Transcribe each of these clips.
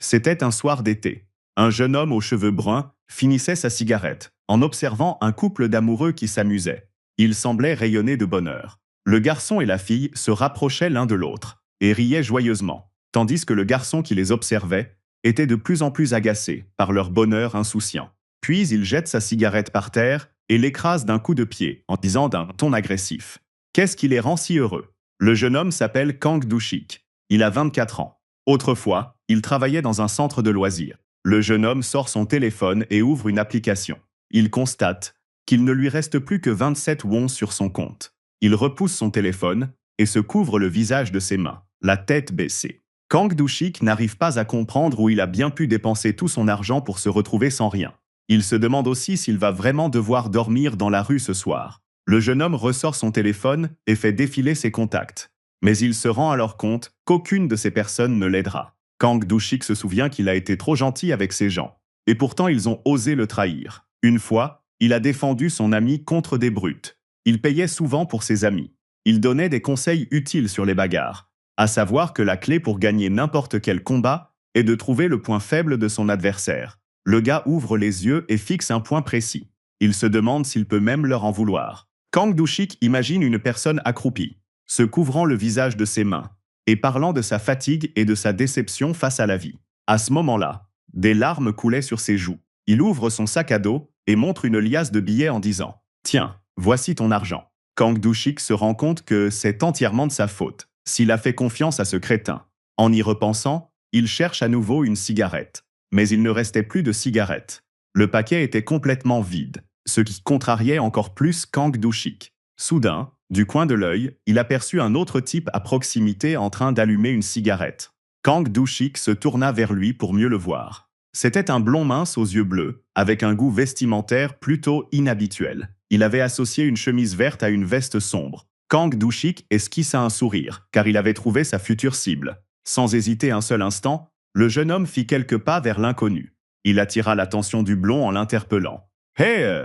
C'était un soir d'été. Un jeune homme aux cheveux bruns finissait sa cigarette en observant un couple d'amoureux qui s'amusait. Il semblait rayonner de bonheur. Le garçon et la fille se rapprochaient l'un de l'autre et riaient joyeusement, tandis que le garçon qui les observait était de plus en plus agacé par leur bonheur insouciant. Puis il jette sa cigarette par terre et l'écrase d'un coup de pied en disant d'un ton agressif: Qu'est-ce qui les rend si heureux? Le jeune homme s'appelle Kang Do-shik. Il a 24 ans. Autrefois, il travaillait dans un centre de loisirs. Le jeune homme sort son téléphone et ouvre une application. Il constate qu'il ne lui reste plus que 27 wons sur son compte. Il repousse son téléphone et se couvre le visage de ses mains, la tête baissée. Kang Do-shik n'arrive pas à comprendre où il a bien pu dépenser tout son argent pour se retrouver sans rien. Il se demande aussi s'il va vraiment devoir dormir dans la rue ce soir. Le jeune homme ressort son téléphone et fait défiler ses contacts. Mais il se rend alors compte qu'aucune de ces personnes ne l'aidera. Kang Do-shik se souvient qu'il a été trop gentil avec ces gens. Et pourtant ils ont osé le trahir. Une fois, il a défendu son ami contre des brutes. Il payait souvent pour ses amis. Il donnait des conseils utiles sur les bagarres, à savoir que la clé pour gagner n'importe quel combat est de trouver le point faible de son adversaire. Le gars ouvre les yeux et fixe un point précis. Il se demande s'il peut même leur en vouloir. Kang Do-shik imagine une personne accroupie, se couvrant le visage de ses mains, et parlant de sa fatigue et de sa déception face à la vie. À ce moment-là, des larmes coulaient sur ses joues. Il ouvre son sac à dos et montre une liasse de billets en disant « Tiens, voici ton argent ». Kang Do-shik se rend compte que c'est entièrement de sa faute, s'il a fait confiance à ce crétin. En y repensant, il cherche à nouveau une cigarette. Mais il ne restait plus de cigarettes. Le paquet était complètement vide, ce qui contrariait encore plus Kang Do-shik. Soudain, du coin de l'œil, il aperçut un autre type à proximité en train d'allumer une cigarette. Kang Do-shik se tourna vers lui pour mieux le voir. C'était un blond mince aux yeux bleus, avec un goût vestimentaire plutôt inhabituel. Il avait associé une chemise verte à une veste sombre. Kang Do-shik esquissa un sourire, car il avait trouvé sa future cible. Sans hésiter un seul instant, le jeune homme fit quelques pas vers l'inconnu. Il attira l'attention du blond en l'interpellant. « Hé !»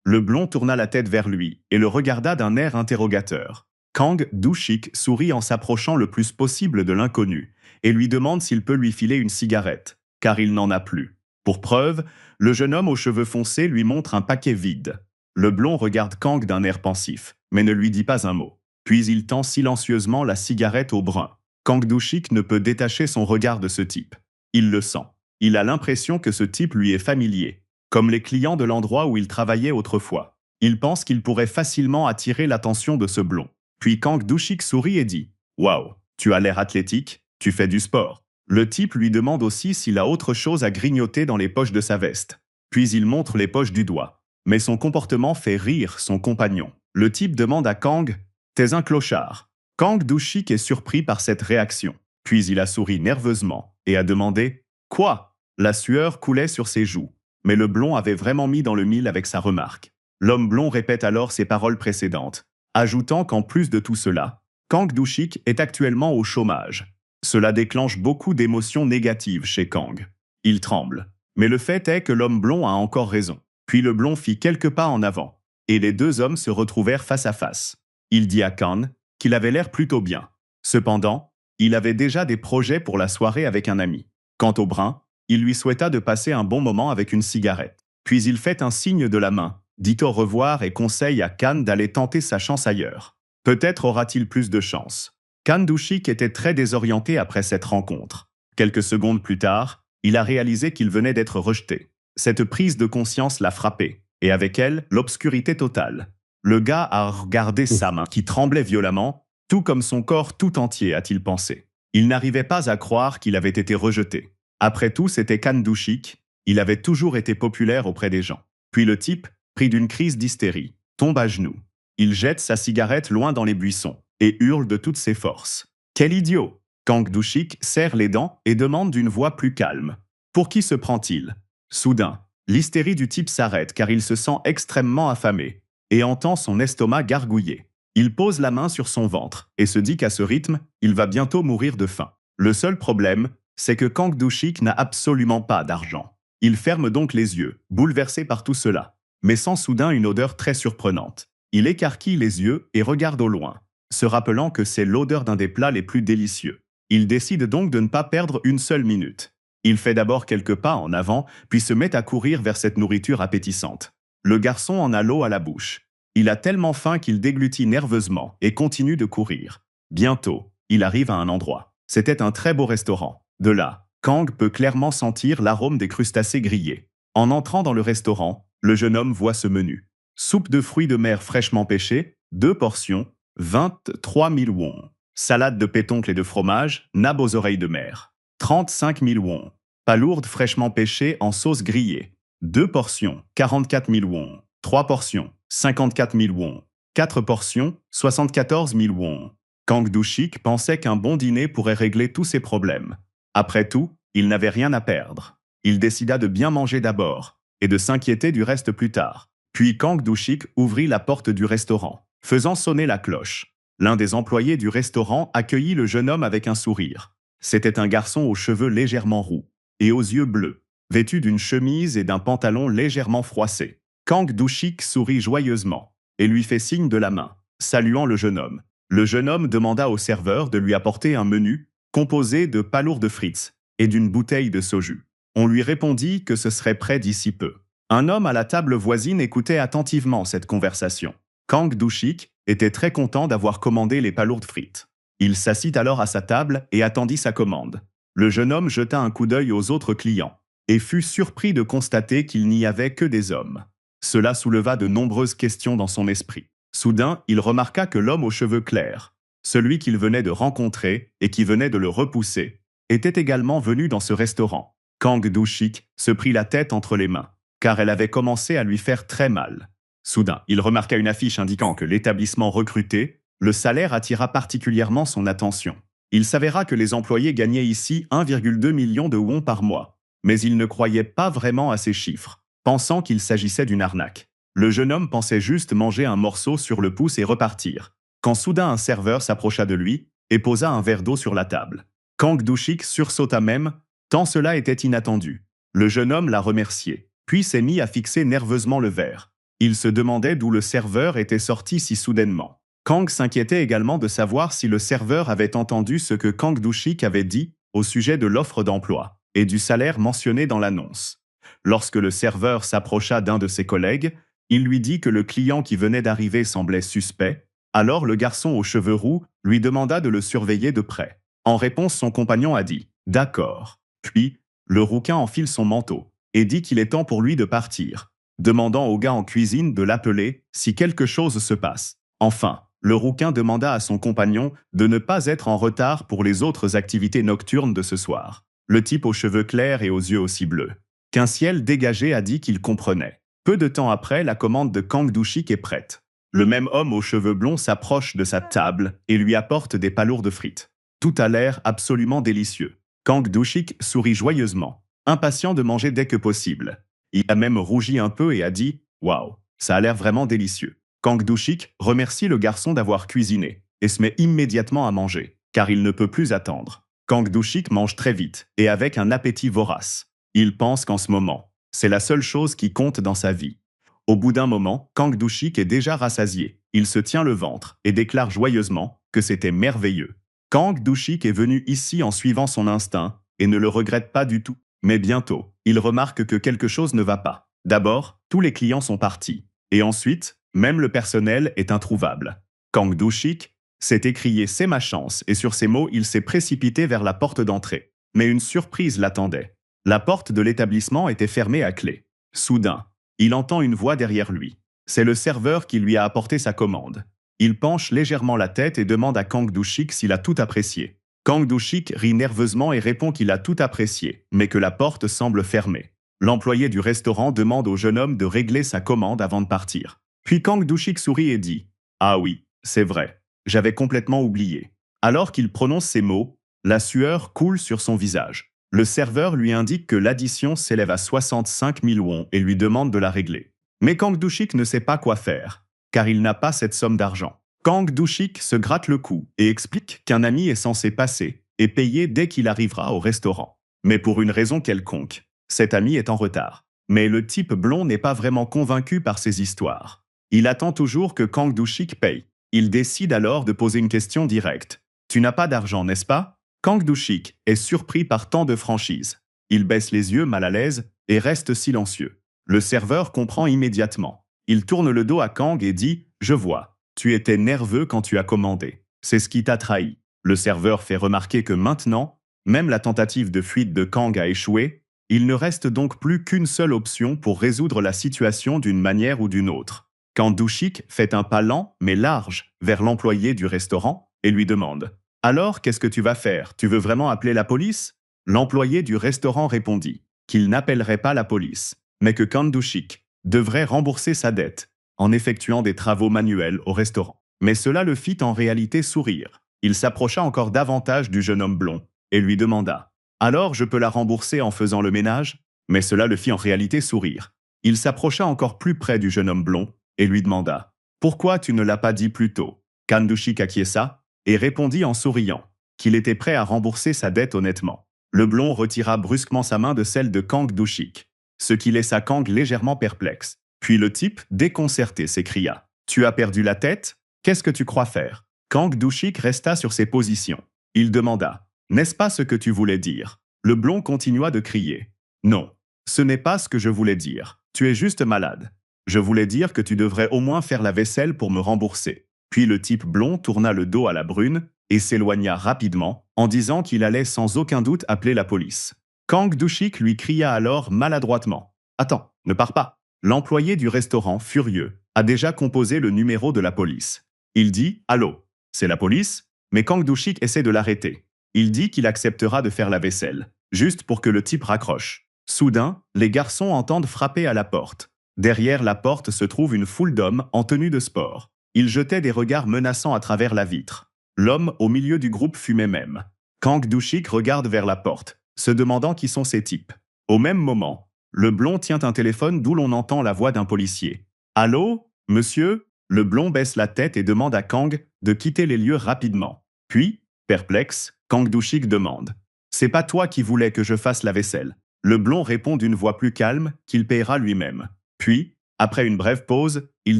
Le blond tourna la tête vers lui et le regarda d'un air interrogateur. Kang Do-shik sourit en s'approchant le plus possible de l'inconnu et lui demande s'il peut lui filer une cigarette, car il n'en a plus. Pour preuve, le jeune homme aux cheveux foncés lui montre un paquet vide. Le blond regarde Kang d'un air pensif, mais ne lui dit pas un mot. Puis il tend silencieusement la cigarette au brun. Kang Do-shik ne peut détacher son regard de ce type. Il le sent. Il a l'impression que ce type lui est familier, comme les clients de l'endroit où il travaillait autrefois. Il pense qu'il pourrait facilement attirer l'attention de ce blond. Puis Kang Do-shik sourit et dit « Waouh, tu as l'air athlétique, tu fais du sport ». Le type lui demande aussi s'il a autre chose à grignoter dans les poches de sa veste. Puis il montre les poches du doigt. Mais son comportement fait rire son compagnon. Le type demande à Kang « T'es un clochard ». Kang Do-shik est surpris par cette réaction. Puis il a souri nerveusement et a demandé « Quoi ?» La sueur coulait sur ses joues, mais le blond avait vraiment mis dans le mille avec sa remarque. L'homme blond répète alors ses paroles précédentes, ajoutant qu'en plus de tout cela, Kang Do-shik est actuellement au chômage. Cela déclenche beaucoup d'émotions négatives chez Kang. Il tremble. Mais le fait est que l'homme blond a encore raison. Puis le blond fit quelques pas en avant, et les deux hommes se retrouvèrent face à face. Il dit à Kang qu'il avait l'air plutôt bien. Cependant, il avait déjà des projets pour la soirée avec un ami. Quant au brun, il lui souhaita de passer un bon moment avec une cigarette. Puis il fait un signe de la main, dit au revoir et conseille à Kang d'aller tenter sa chance ailleurs. Peut-être aura-t-il plus de chance. Kang Do-shik était très désorienté après cette rencontre. Quelques secondes plus tard, il a réalisé qu'il venait d'être rejeté. Cette prise de conscience l'a frappé, et avec elle, l'obscurité totale. Le gars a regardé sa main qui tremblait violemment, tout comme son corps tout entier, a-t-il pensé. Il n'arrivait pas à croire qu'il avait été rejeté. Après tout, c'était Kang Do-shik, il avait toujours été populaire auprès des gens. Puis le type, pris d'une crise d'hystérie, tombe à genoux. Il jette sa cigarette loin dans les buissons et hurle de toutes ses forces. « Quel idiot !» Kang Do-shik serre les dents et demande d'une voix plus calme. « Pour qui se prend-il » Soudain, l'hystérie du type s'arrête car il se sent extrêmement affamé et entend son estomac gargouiller. Il pose la main sur son ventre et se dit qu'à ce rythme, il va bientôt mourir de faim. Le seul problème, c'est que Kang Do-shik n'a absolument pas d'argent. Il ferme donc les yeux, bouleversé par tout cela, mais sent soudain une odeur très surprenante. Il écarquille les yeux et regarde au loin, se rappelant que c'est l'odeur d'un des plats les plus délicieux. Il décide donc de ne pas perdre une seule minute. Il fait d'abord quelques pas en avant, puis se met à courir vers cette nourriture appétissante. Le garçon en a l'eau à la bouche. Il a tellement faim qu'il déglutit nerveusement et continue de courir. Bientôt, il arrive à un endroit. C'était un très beau restaurant. De là, Kang peut clairement sentir l'arôme des crustacés grillés. En entrant dans le restaurant, le jeune homme voit ce menu. Soupe de fruits de mer fraîchement pêchés, 2 portions, 23 000 wons. Salade de pétoncle et de fromage, nab aux oreilles de mer, 35 000 wons. Palourde fraîchement pêchée en sauce grillée, 2 portions, 44 000 wons. 3 portions, 54 000 wons. 4 portions, 74 000 wons. Kang Do-shik pensait qu'un bon dîner pourrait régler tous ses problèmes. Après tout, il n'avait rien à perdre. Il décida de bien manger d'abord et de s'inquiéter du reste plus tard. Puis Kang Do-shik ouvrit la porte du restaurant, faisant sonner la cloche. L'un des employés du restaurant accueillit le jeune homme avec un sourire. C'était un garçon aux cheveux légèrement roux et aux yeux bleus, vêtu d'une chemise et d'un pantalon légèrement froissé. Kang Do-shik sourit joyeusement et lui fait signe de la main, saluant le jeune homme. Le jeune homme demanda au serveur de lui apporter un menu composé de palourdes frites et d'une bouteille de soju. On lui répondit que ce serait prêt d'ici peu. Un homme à la table voisine écoutait attentivement cette conversation. Kang Do-shik était très content d'avoir commandé les palourdes frites. Il s'assit alors à sa table et attendit sa commande. Le jeune homme jeta un coup d'œil aux autres clients et fut surpris de constater qu'il n'y avait que des hommes. Cela souleva de nombreuses questions dans son esprit. Soudain, il remarqua que l'homme aux cheveux clairs, celui qu'il venait de rencontrer et qui venait de le repousser, était également venu dans ce restaurant. Kang Do-shik se prit la tête entre les mains, car elle avait commencé à lui faire très mal. Soudain, il remarqua une affiche indiquant que l'établissement recrutait, le salaire attira particulièrement son attention. Il s'avéra que les employés gagnaient ici 1,2 million de wons par mois, mais il ne croyait pas vraiment à ces chiffres, pensant qu'il s'agissait d'une arnaque. Le jeune homme pensait juste manger un morceau sur le pouce et repartir, quand soudain un serveur s'approcha de lui et posa un verre d'eau sur la table. Kang Do-shik sursauta même, tant cela était inattendu. Le jeune homme l'a remercié, puis s'est mis à fixer nerveusement le verre. Il se demandait d'où le serveur était sorti si soudainement. Kang s'inquiétait également de savoir si le serveur avait entendu ce que Kang Do-shik avait dit au sujet de l'offre d'emploi et du salaire mentionné dans l'annonce. Lorsque le serveur s'approcha d'un de ses collègues, il lui dit que le client qui venait d'arriver semblait suspect. Alors le garçon aux cheveux roux lui demanda de le surveiller de près. En réponse, son compagnon a dit « D'accord ». Puis, le rouquin enfile son manteau et dit qu'il est temps pour lui de partir, demandant au gars en cuisine de l'appeler si quelque chose se passe. Enfin, le rouquin demanda à son compagnon de ne pas être en retard pour les autres activités nocturnes de ce soir. Le type aux cheveux clairs et aux yeux aussi bleus qu'un ciel dégagé a dit qu'il comprenait. Peu de temps après, la commande de Kang Do-shik est prête. Le même homme aux cheveux blonds s'approche de sa table et lui apporte des palourdes frites. Tout a l'air absolument délicieux. Kang Do-shik sourit joyeusement, impatient de manger dès que possible. Il a même rougi un peu et a dit « Waouh, ça a l'air vraiment délicieux ». Kang Do-shik remercie le garçon d'avoir cuisiné et se met immédiatement à manger, car il ne peut plus attendre. Kang Do-shik mange très vite et avec un appétit vorace. Il pense qu'en ce moment, c'est la seule chose qui compte dans sa vie. Au bout d'un moment, Kang Do-shik est déjà rassasié. Il se tient le ventre et déclare joyeusement que c'était merveilleux. Kang Do-shik est venu ici en suivant son instinct et ne le regrette pas du tout. Mais bientôt, il remarque que quelque chose ne va pas. D'abord, tous les clients sont partis. Et ensuite, même le personnel est introuvable. Kang Do-shik s'est écrié « C'est ma chance » et sur ces mots, il s'est précipité vers la porte d'entrée. Mais une surprise l'attendait. La porte de l'établissement était fermée à clé. Soudain, il entend une voix derrière lui. C'est le serveur qui lui a apporté sa commande. Il penche légèrement la tête et demande à Kang Do-shik s'il a tout apprécié. Kang Do-shik rit nerveusement et répond qu'il a tout apprécié, mais que la porte semble fermée. L'employé du restaurant demande au jeune homme de régler sa commande avant de partir. Puis Kang Do-shik sourit et dit « Ah oui, c'est vrai, j'avais complètement oublié ». Alors qu'il prononce ces mots, la sueur coule sur son visage. Le serveur lui indique que l'addition s'élève à 65 000 wons et lui demande de la régler. Mais Kang Do-shik ne sait pas quoi faire, car il n'a pas cette somme d'argent. Kang Do-shik se gratte le cou et explique qu'un ami est censé passer et payer dès qu'il arrivera au restaurant. Mais pour une raison quelconque, cet ami est en retard. Mais le type blond n'est pas vraiment convaincu par ces histoires. Il attend toujours que Kang Do-shik paye. Il décide alors de poser une question directe. « Tu n'as pas d'argent, n'est-ce pas ?» Kang Do-shik est surpris par tant de franchise. Il baisse les yeux mal à l'aise et reste silencieux. Le serveur comprend immédiatement. Il tourne le dos à Kang et dit « Je vois, tu étais nerveux quand tu as commandé. C'est ce qui t'a trahi. » Le serveur fait remarquer que maintenant, même la tentative de fuite de Kang a échoué. Il ne reste donc plus qu'une seule option pour résoudre la situation d'une manière ou d'une autre. Quand Douchik fait un pas lent mais large vers l'employé du restaurant et lui demande « Alors, qu'est-ce que tu vas faire? Tu veux vraiment appeler la police ?» L'employé du restaurant répondit qu'il n'appellerait pas la police, mais que Kang Douchik devrait rembourser sa dette en effectuant des travaux manuels au restaurant. Mais cela le fit en réalité sourire. Il s'approcha encore davantage du jeune homme blond et lui demanda « Alors je peux la rembourser en faisant le ménage ?» Mais cela le fit en réalité sourire. Il s'approcha encore plus près du jeune homme blond et lui demanda « Pourquoi tu ne l'as pas dit plus tôt ?» Kang Douchik acquiesça et répondit en souriant qu'il était prêt à rembourser sa dette honnêtement. Le blond retira brusquement sa main de celle de Kang Douchik, ce qui laissa Kang légèrement perplexe. Puis le type, déconcerté, s'écria « Tu as perdu la tête? Qu'est-ce que tu crois faire ?» Kang Douchik resta sur ses positions. Il demanda « N'est-ce pas ce que tu voulais dire ?» Le blond continua de crier « Non, ce n'est pas ce que je voulais dire. Tu es juste malade. Je voulais dire que tu devrais au moins faire la vaisselle pour me rembourser. » Puis le type blond tourna le dos à la brune et s'éloigna rapidement en disant qu'il allait sans aucun doute appeler la police. Kang Douchik lui cria alors maladroitement « Attends, ne pars pas !» L'employé du restaurant, furieux, a déjà composé le numéro de la police. Il dit « Allô, c'est la police ?» Mais Kang Douchik essaie de l'arrêter. Il dit qu'il acceptera de faire la vaisselle, juste pour que le type raccroche. Soudain, les garçons entendent frapper à la porte. Derrière la porte se trouve une foule d'hommes en tenue de sport. Ils jetaient des regards menaçants à travers la vitre. L'homme au milieu du groupe fumait même. Kang Douchik regarde vers la porte, se demandant qui sont ces types. Au même moment, le blond tient un téléphone d'où l'on entend la voix d'un policier. « Allô, monsieur ?» Le blond baisse la tête et demande à Kang de quitter les lieux rapidement. Puis, perplexe, Kang Douchik demande « C'est pas toi qui voulais que je fasse la vaisselle ?» Le blond répond d'une voix plus calme qu'il paiera lui-même. Puis, après une brève pause, il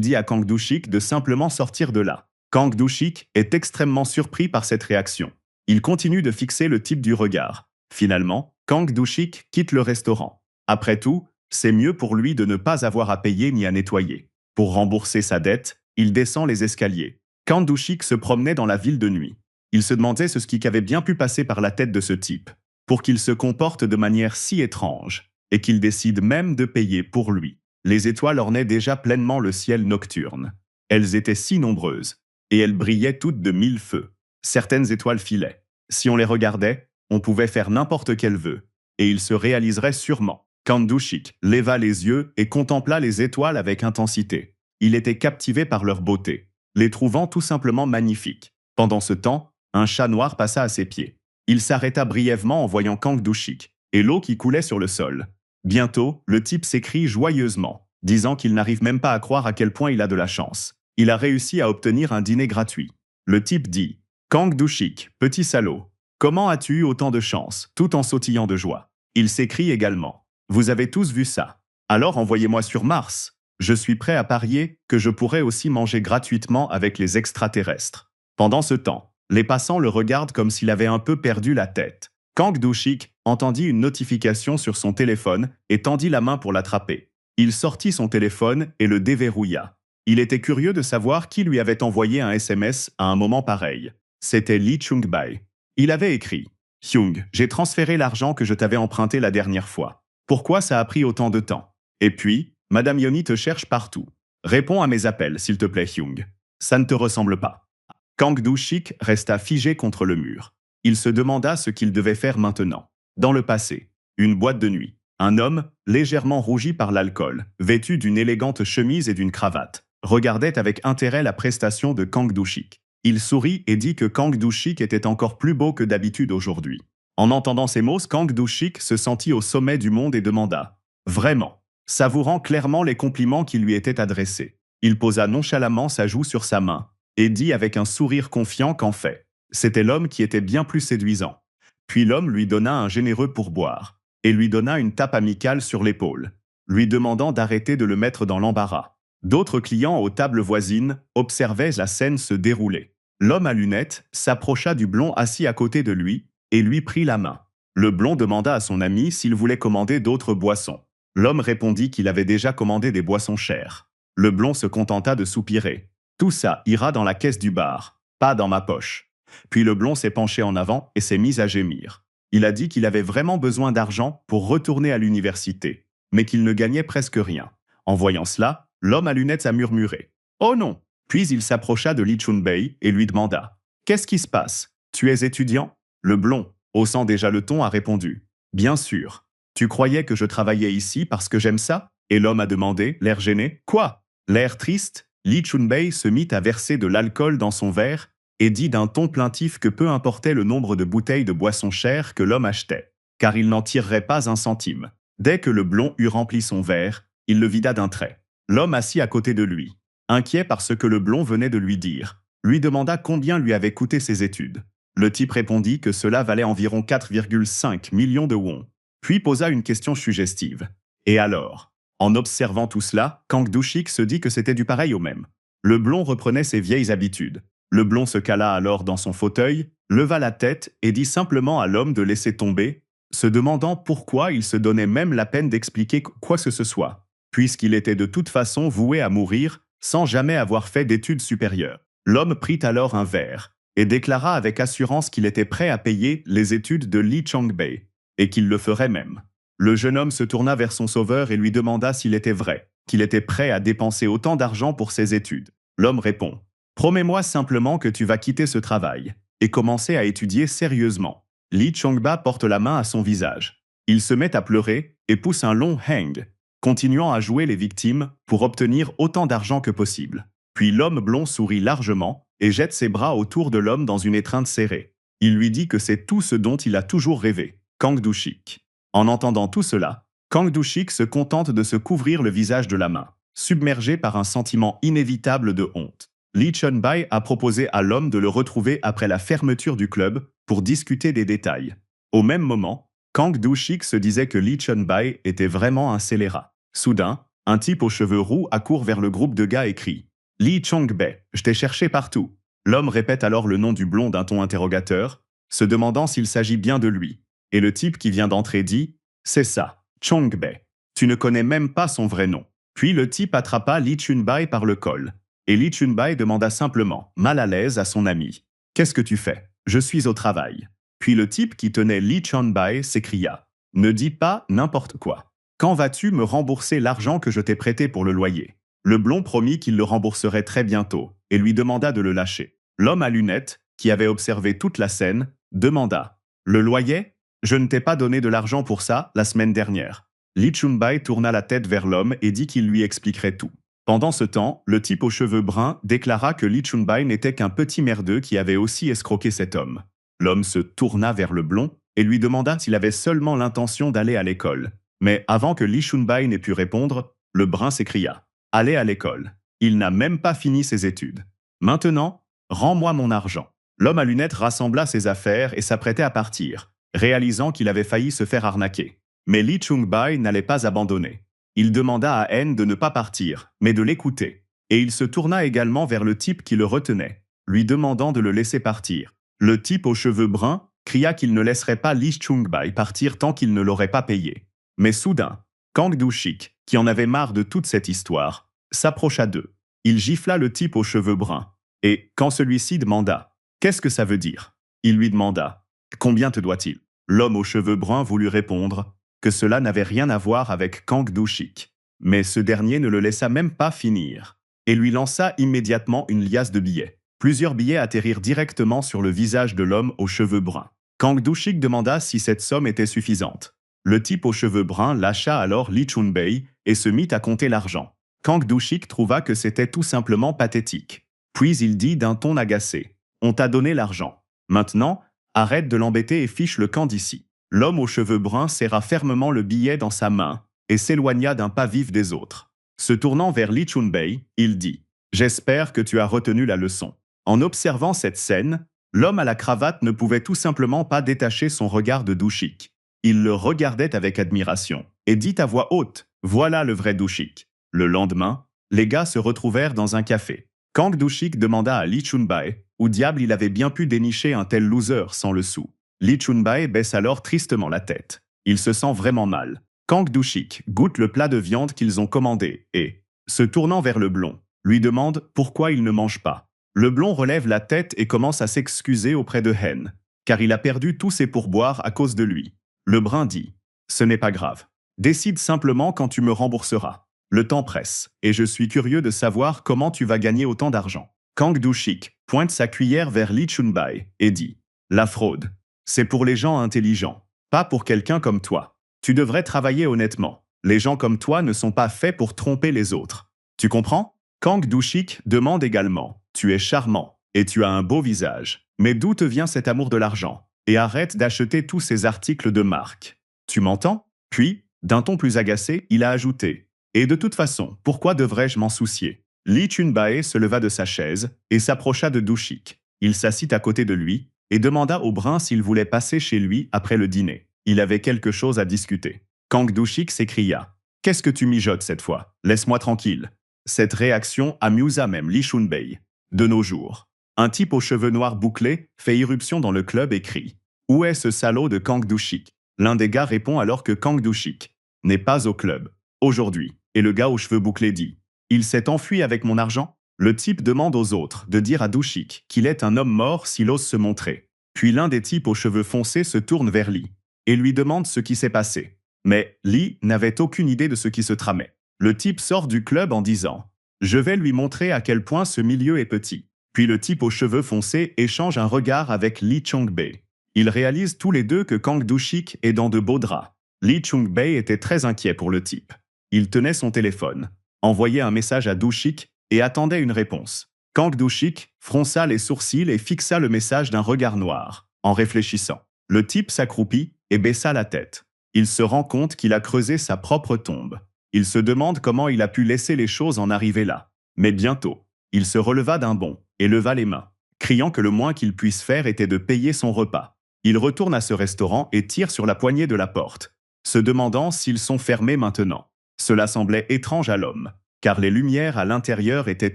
dit à Kang Douchik de simplement sortir de là. Kang Douchik est extrêmement surpris par cette réaction. Il continue de fixer le type du regard. Finalement, Kang Douchik quitte le restaurant. Après tout, c'est mieux pour lui de ne pas avoir à payer ni à nettoyer. Pour rembourser sa dette, il descend les escaliers. Kang Douchik se promenait dans la ville de nuit. Il se demandait ce qui avait bien pu passer par la tête de ce type, pour qu'il se comporte de manière si étrange, et qu'il décide même de payer pour lui. Les étoiles ornaient déjà pleinement le ciel nocturne. Elles étaient si nombreuses, et elles brillaient toutes de 1000 feux. Certaines étoiles filaient. Si on les regardait, on pouvait faire n'importe quel vœu, et il se réaliserait sûrement. Kang Douchik leva les yeux et contempla les étoiles avec intensité. Il était captivé par leur beauté, les trouvant tout simplement magnifiques. Pendant ce temps, un chat noir passa à ses pieds. Il s'arrêta brièvement en voyant Kang Douchik et l'eau qui coulait sur le sol. Bientôt, le type s'écrie joyeusement, disant qu'il n'arrive même pas à croire à quel point il a de la chance. Il a réussi à obtenir un dîner gratuit. Le type dit « Kang Douchik, petit salaud, comment as-tu eu autant de chance ?» tout en sautillant de joie. Il s'écrie également « Vous avez tous vu ça. Alors envoyez-moi sur Mars. Je suis prêt à parier que je pourrais aussi manger gratuitement avec les extraterrestres. » Pendant ce temps, les passants le regardent comme s'il avait un peu perdu la tête. Kang Douchik entendit une notification sur son téléphone et tendit la main pour l'attraper. Il sortit son téléphone et le déverrouilla. Il était curieux de savoir qui lui avait envoyé un SMS à un moment pareil. C'était Lee Chung-bae. Il avait écrit « Hyung, j'ai transféré l'argent que je t'avais emprunté la dernière fois. Pourquoi ça a pris autant de temps? Et puis, Madame Yoni te cherche partout. Réponds à mes appels, s'il te plaît, Hyung. Ça ne te ressemble pas. » Kang Douchik resta figé contre le mur. Il se demanda ce qu'il devait faire maintenant. Dans le passé, une boîte de nuit. Un homme, légèrement rougi par l'alcool, vêtu d'une élégante chemise et d'une cravate, regardait avec intérêt la prestation de Kang Douchik. Il sourit et dit que Kang Douchik était encore plus beau que d'habitude aujourd'hui. En entendant ces mots, Kang Douchik se sentit au sommet du monde et demanda « Vraiment ?» Savourant clairement les compliments qui lui étaient adressés. Il posa nonchalamment sa joue sur sa main et dit avec un sourire confiant qu'en fait, c'était l'homme qui était bien plus séduisant. Puis l'homme lui donna un généreux pourboire et lui donna une tape amicale sur l'épaule, lui demandant d'arrêter de le mettre dans l'embarras. D'autres clients aux tables voisines observaient la scène se dérouler. L'homme à lunettes s'approcha du blond assis à côté de lui et lui prit la main. Le blond demanda à son ami s'il voulait commander d'autres boissons. L'homme répondit qu'il avait déjà commandé des boissons chères. Le blond se contenta de soupirer. Tout ça ira dans la caisse du bar, pas dans ma poche. Puis le blond s'est penché en avant et s'est mis à gémir. Il a dit qu'il avait vraiment besoin d'argent pour retourner à l'université, mais qu'il ne gagnait presque rien. En voyant cela, l'homme à lunettes a murmuré. « Oh non !» Puis il s'approcha de Lee Chun-bei et lui demanda. « Qu'est-ce qui se passe? Tu es étudiant ?» Le blond, haussant déjà le ton, a répondu. « Bien sûr. Tu croyais que je travaillais ici parce que j'aime ça ?» Et l'homme a demandé, l'air gêné. « Quoi ?» L'air triste, Lee Chun-bei se mit à verser de l'alcool dans son verre et dit d'un ton plaintif que peu importait le nombre de bouteilles de boissons chères que l'homme achetait, car il n'en tirerait pas un centime. Dès que le blond eut rempli son verre, il le vida d'un trait. L'homme assis à côté de lui, inquiet par ce que le blond venait de lui dire, lui demanda combien lui avaient coûté ses études. Le type répondit que cela valait environ 4,5 millions de won, puis posa une question suggestive. Et alors? En observant tout cela, Kang Do-shik se dit que c'était du pareil au même. Le blond reprenait ses vieilles habitudes. Le blond se cala alors dans son fauteuil, leva la tête et dit simplement à l'homme de laisser tomber, se demandant pourquoi il se donnait même la peine d'expliquer quoi que ce soit, puisqu'il était de toute façon voué à mourir sans jamais avoir fait d'études supérieures. L'homme prit alors un verre et déclara avec assurance qu'il était prêt à payer les études de Lee Chang-bei, et qu'il le ferait même. Le jeune homme se tourna vers son sauveur et lui demanda s'il était vrai, qu'il était prêt à dépenser autant d'argent pour ses études. L'homme répond « Promets-moi simplement que tu vas quitter ce travail et commencer à étudier sérieusement. » Lee Chang-ba porte la main à son visage. Il se met à pleurer et pousse un long hang, continuant à jouer les victimes pour obtenir autant d'argent que possible. Puis l'homme blond sourit largement et jette ses bras autour de l'homme dans une étreinte serrée. Il lui dit que c'est tout ce dont il a toujours rêvé, Kang Do-shik. En entendant tout cela, Kang Do-shik se contente de se couvrir le visage de la main, submergé par un sentiment inévitable de honte. Lee Chun-bai a proposé à l'homme de le retrouver après la fermeture du club pour discuter des détails. Au même moment, Kang Do-shik se disait que Lee Chun-bai était vraiment un scélérat. Soudain, un type aux cheveux roux accourt vers le groupe de gars et crie « Lee Chang-bai, je t'ai cherché partout !» L'homme répète alors le nom du blond d'un ton interrogateur, se demandant s'il s'agit bien de lui. Et le type qui vient d'entrer dit « C'est ça, Chang-bai. Tu ne connais même pas son vrai nom. » Puis le type attrapa Lee Chun-bai par le col. Et Lee Chun-bai demanda simplement, mal à l'aise, à son ami « Qu'est-ce que tu fais? Je suis au travail. » Puis le type qui tenait Lee Chun-bai s'écria « Ne dis pas n'importe quoi. Quand vas-tu me rembourser l'argent que je t'ai prêté pour le loyer ?» Le blond promit qu'il le rembourserait très bientôt et lui demanda de le lâcher. L'homme à lunettes, qui avait observé toute la scène, demanda « Le loyer? Je ne t'ai pas donné de l'argent pour ça la semaine dernière. » Lee Chun-bai tourna la tête vers l'homme et dit qu'il lui expliquerait tout. Pendant ce temps, le type aux cheveux bruns déclara que Lee Chun-bai n'était qu'un petit merdeux qui avait aussi escroqué cet homme. L'homme se tourna vers le blond et lui demanda s'il avait seulement l'intention d'aller à l'école. Mais avant que Lee Chun-bai n'ait pu répondre, le brun s'écria « Aller à l'école. Il n'a même pas fini ses études. Maintenant, rends-moi mon argent. » L'homme à lunettes rassembla ses affaires et s'apprêtait à partir, réalisant qu'il avait failli se faire arnaquer. Mais Lee Chun-bai n'allait pas abandonner. Il demanda à N de ne pas partir, mais de l'écouter. Et il se tourna également vers le type qui le retenait, lui demandant de le laisser partir. Le type aux cheveux bruns cria qu'il ne laisserait pas Lee Chun-bai partir tant qu'il ne l'aurait pas payé. Mais soudain, Kang Do-shik, qui en avait marre de toute cette histoire, s'approcha d'eux. Il gifla le type aux cheveux bruns. Et, quand celui-ci demanda « Qu'est-ce que ça veut dire ?» il lui demanda « Combien te doit-il » L'homme aux cheveux bruns voulut répondre que cela n'avait rien à voir avec Kang Do-shik. Mais ce dernier ne le laissa même pas finir et lui lança immédiatement une liasse de billets. Plusieurs billets atterrirent directement sur le visage de l'homme aux cheveux bruns. Kang Do-shik demanda si cette somme était suffisante. Le type aux cheveux bruns lâcha alors Lee Chun-bai et se mit à compter l'argent. Kang Do-shik trouva que c'était tout simplement pathétique. Puis il dit d'un ton agacé « On t'a donné l'argent. Maintenant, arrête de l'embêter et fiche le camp d'ici. » L'homme aux cheveux bruns serra fermement le billet dans sa main et s'éloigna d'un pas vif des autres. Se tournant vers Lee Chun-bai, il dit « J'espère que tu as retenu la leçon. » En observant cette scène, l'homme à la cravate ne pouvait tout simplement pas détacher son regard de Do-shik. Il le regardait avec admiration et dit à voix haute « Voilà le vrai Do-shik. » Le lendemain, les gars se retrouvèrent dans un café. Kang Do-shik demanda à Lee Chun-bai où diable il avait bien pu dénicher un tel loser sans le sou. Li Chunbae baisse alors tristement la tête. Il se sent vraiment mal. Kang Dushik goûte le plat de viande qu'ils ont commandé et, se tournant vers le blond, lui demande pourquoi il ne mange pas. Le blond relève la tête et commence à s'excuser auprès de Hen, car il a perdu tous ses pourboires à cause de lui. Le brun dit « Ce n'est pas grave. Décide simplement quand tu me rembourseras. Le temps presse, et je suis curieux de savoir comment tu vas gagner autant d'argent. » Kang Dushik pointe sa cuillère vers Li Chunbae et dit « La fraude, c'est pour les gens intelligents, pas pour quelqu'un comme toi. Tu devrais travailler honnêtement. Les gens comme toi ne sont pas faits pour tromper les autres. Tu comprends ?» Kang Dushik demande également « Tu es charmant, et tu as un beau visage. Mais d'où te vient cet amour de l'argent? Et arrête d'acheter tous ces articles de marque. Tu m'entends ?» Puis, d'un ton plus agacé, il a ajouté « Et de toute façon, pourquoi devrais-je m'en soucier ?» Li Chunbae se leva de sa chaise et s'approcha de Dushik. Il s'assit à côté de lui et demanda au brun s'il voulait passer chez lui après le dîner. Il avait quelque chose à discuter. Kang Dushik s'écria « Qu'est-ce que tu mijotes cette fois? Laisse-moi tranquille. » Cette réaction amusa même Li Chunbae. De nos jours, un type aux cheveux noirs bouclés fait irruption dans le club et crie « Où est ce salaud de Kang Dushik ?» L'un des gars répond alors que Kang Dushik n'est pas au club aujourd'hui. Et le gars aux cheveux bouclés dit « Il s'est enfui avec mon argent ?» Le type demande aux autres de dire à Dushik qu'il est un homme mort s'il ose se montrer. Puis l'un des types aux cheveux foncés se tourne vers Li et lui demande ce qui s'est passé. Mais Li n'avait aucune idée de ce qui se tramait. Le type sort du club en disant « Je vais lui montrer à quel point ce milieu est petit. » Puis le type aux cheveux foncés échange un regard avec Li Chunbae. Ils réalisent tous les deux que Kang Dushik est dans de beaux draps. Li Chunbae était très inquiet pour le type. Il tenait son téléphone, envoyait un message à Dushik et attendait une réponse. Kang Dushik fronça les sourcils et fixa le message d'un regard noir, en réfléchissant. Le type s'accroupit et baissa la tête. Il se rend compte qu'il a creusé sa propre tombe. Il se demande comment il a pu laisser les choses en arriver là. Mais bientôt, il se releva d'un bond et leva les mains, criant que le moins qu'il puisse faire était de payer son repas. Il retourne à ce restaurant et tire sur la poignée de la porte, se demandant s'ils sont fermés maintenant. Cela semblait étrange à l'homme, car les lumières à l'intérieur étaient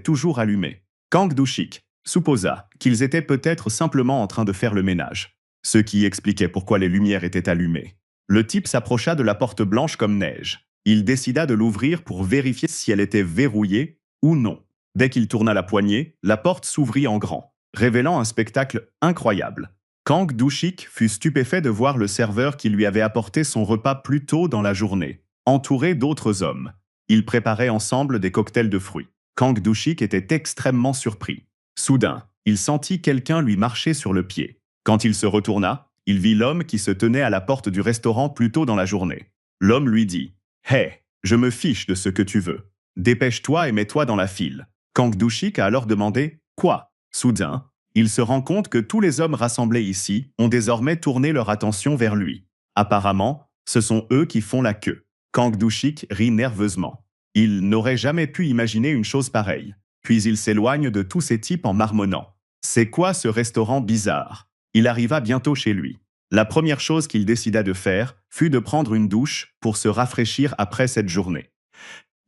toujours allumées. Kang Dushik supposa qu'ils étaient peut-être simplement en train de faire le ménage, ce qui expliquait pourquoi les lumières étaient allumées. Le type s'approcha de la porte blanche comme neige. Il décida de l'ouvrir pour vérifier si elle était verrouillée ou non. Dès qu'il tourna la poignée, la porte s'ouvrit en grand, révélant un spectacle incroyable. Kang Dushik fut stupéfait de voir le serveur qui lui avait apporté son repas plus tôt dans la journée, entouré d'autres hommes. Ils préparaient ensemble des cocktails de fruits. Kang Dushik était extrêmement surpris. Soudain, il sentit quelqu'un lui marcher sur le pied. Quand il se retourna, il vit l'homme qui se tenait à la porte du restaurant plus tôt dans la journée. L'homme lui dit « Hé, je me fiche de ce que tu veux. Dépêche-toi et mets-toi dans la file. » Kang Dushik a alors demandé « Quoi ?» Soudain, il se rend compte que tous les hommes rassemblés ici ont désormais tourné leur attention vers lui. Apparemment, ce sont eux qui font la queue. Kang Dushik rit nerveusement. Il n'aurait jamais pu imaginer une chose pareille. Puis il s'éloigne de tous ces types en marmonnant. C'est quoi ce restaurant bizarre? Il arriva bientôt chez lui. La première chose qu'il décida de faire fut de prendre une douche pour se rafraîchir après cette journée.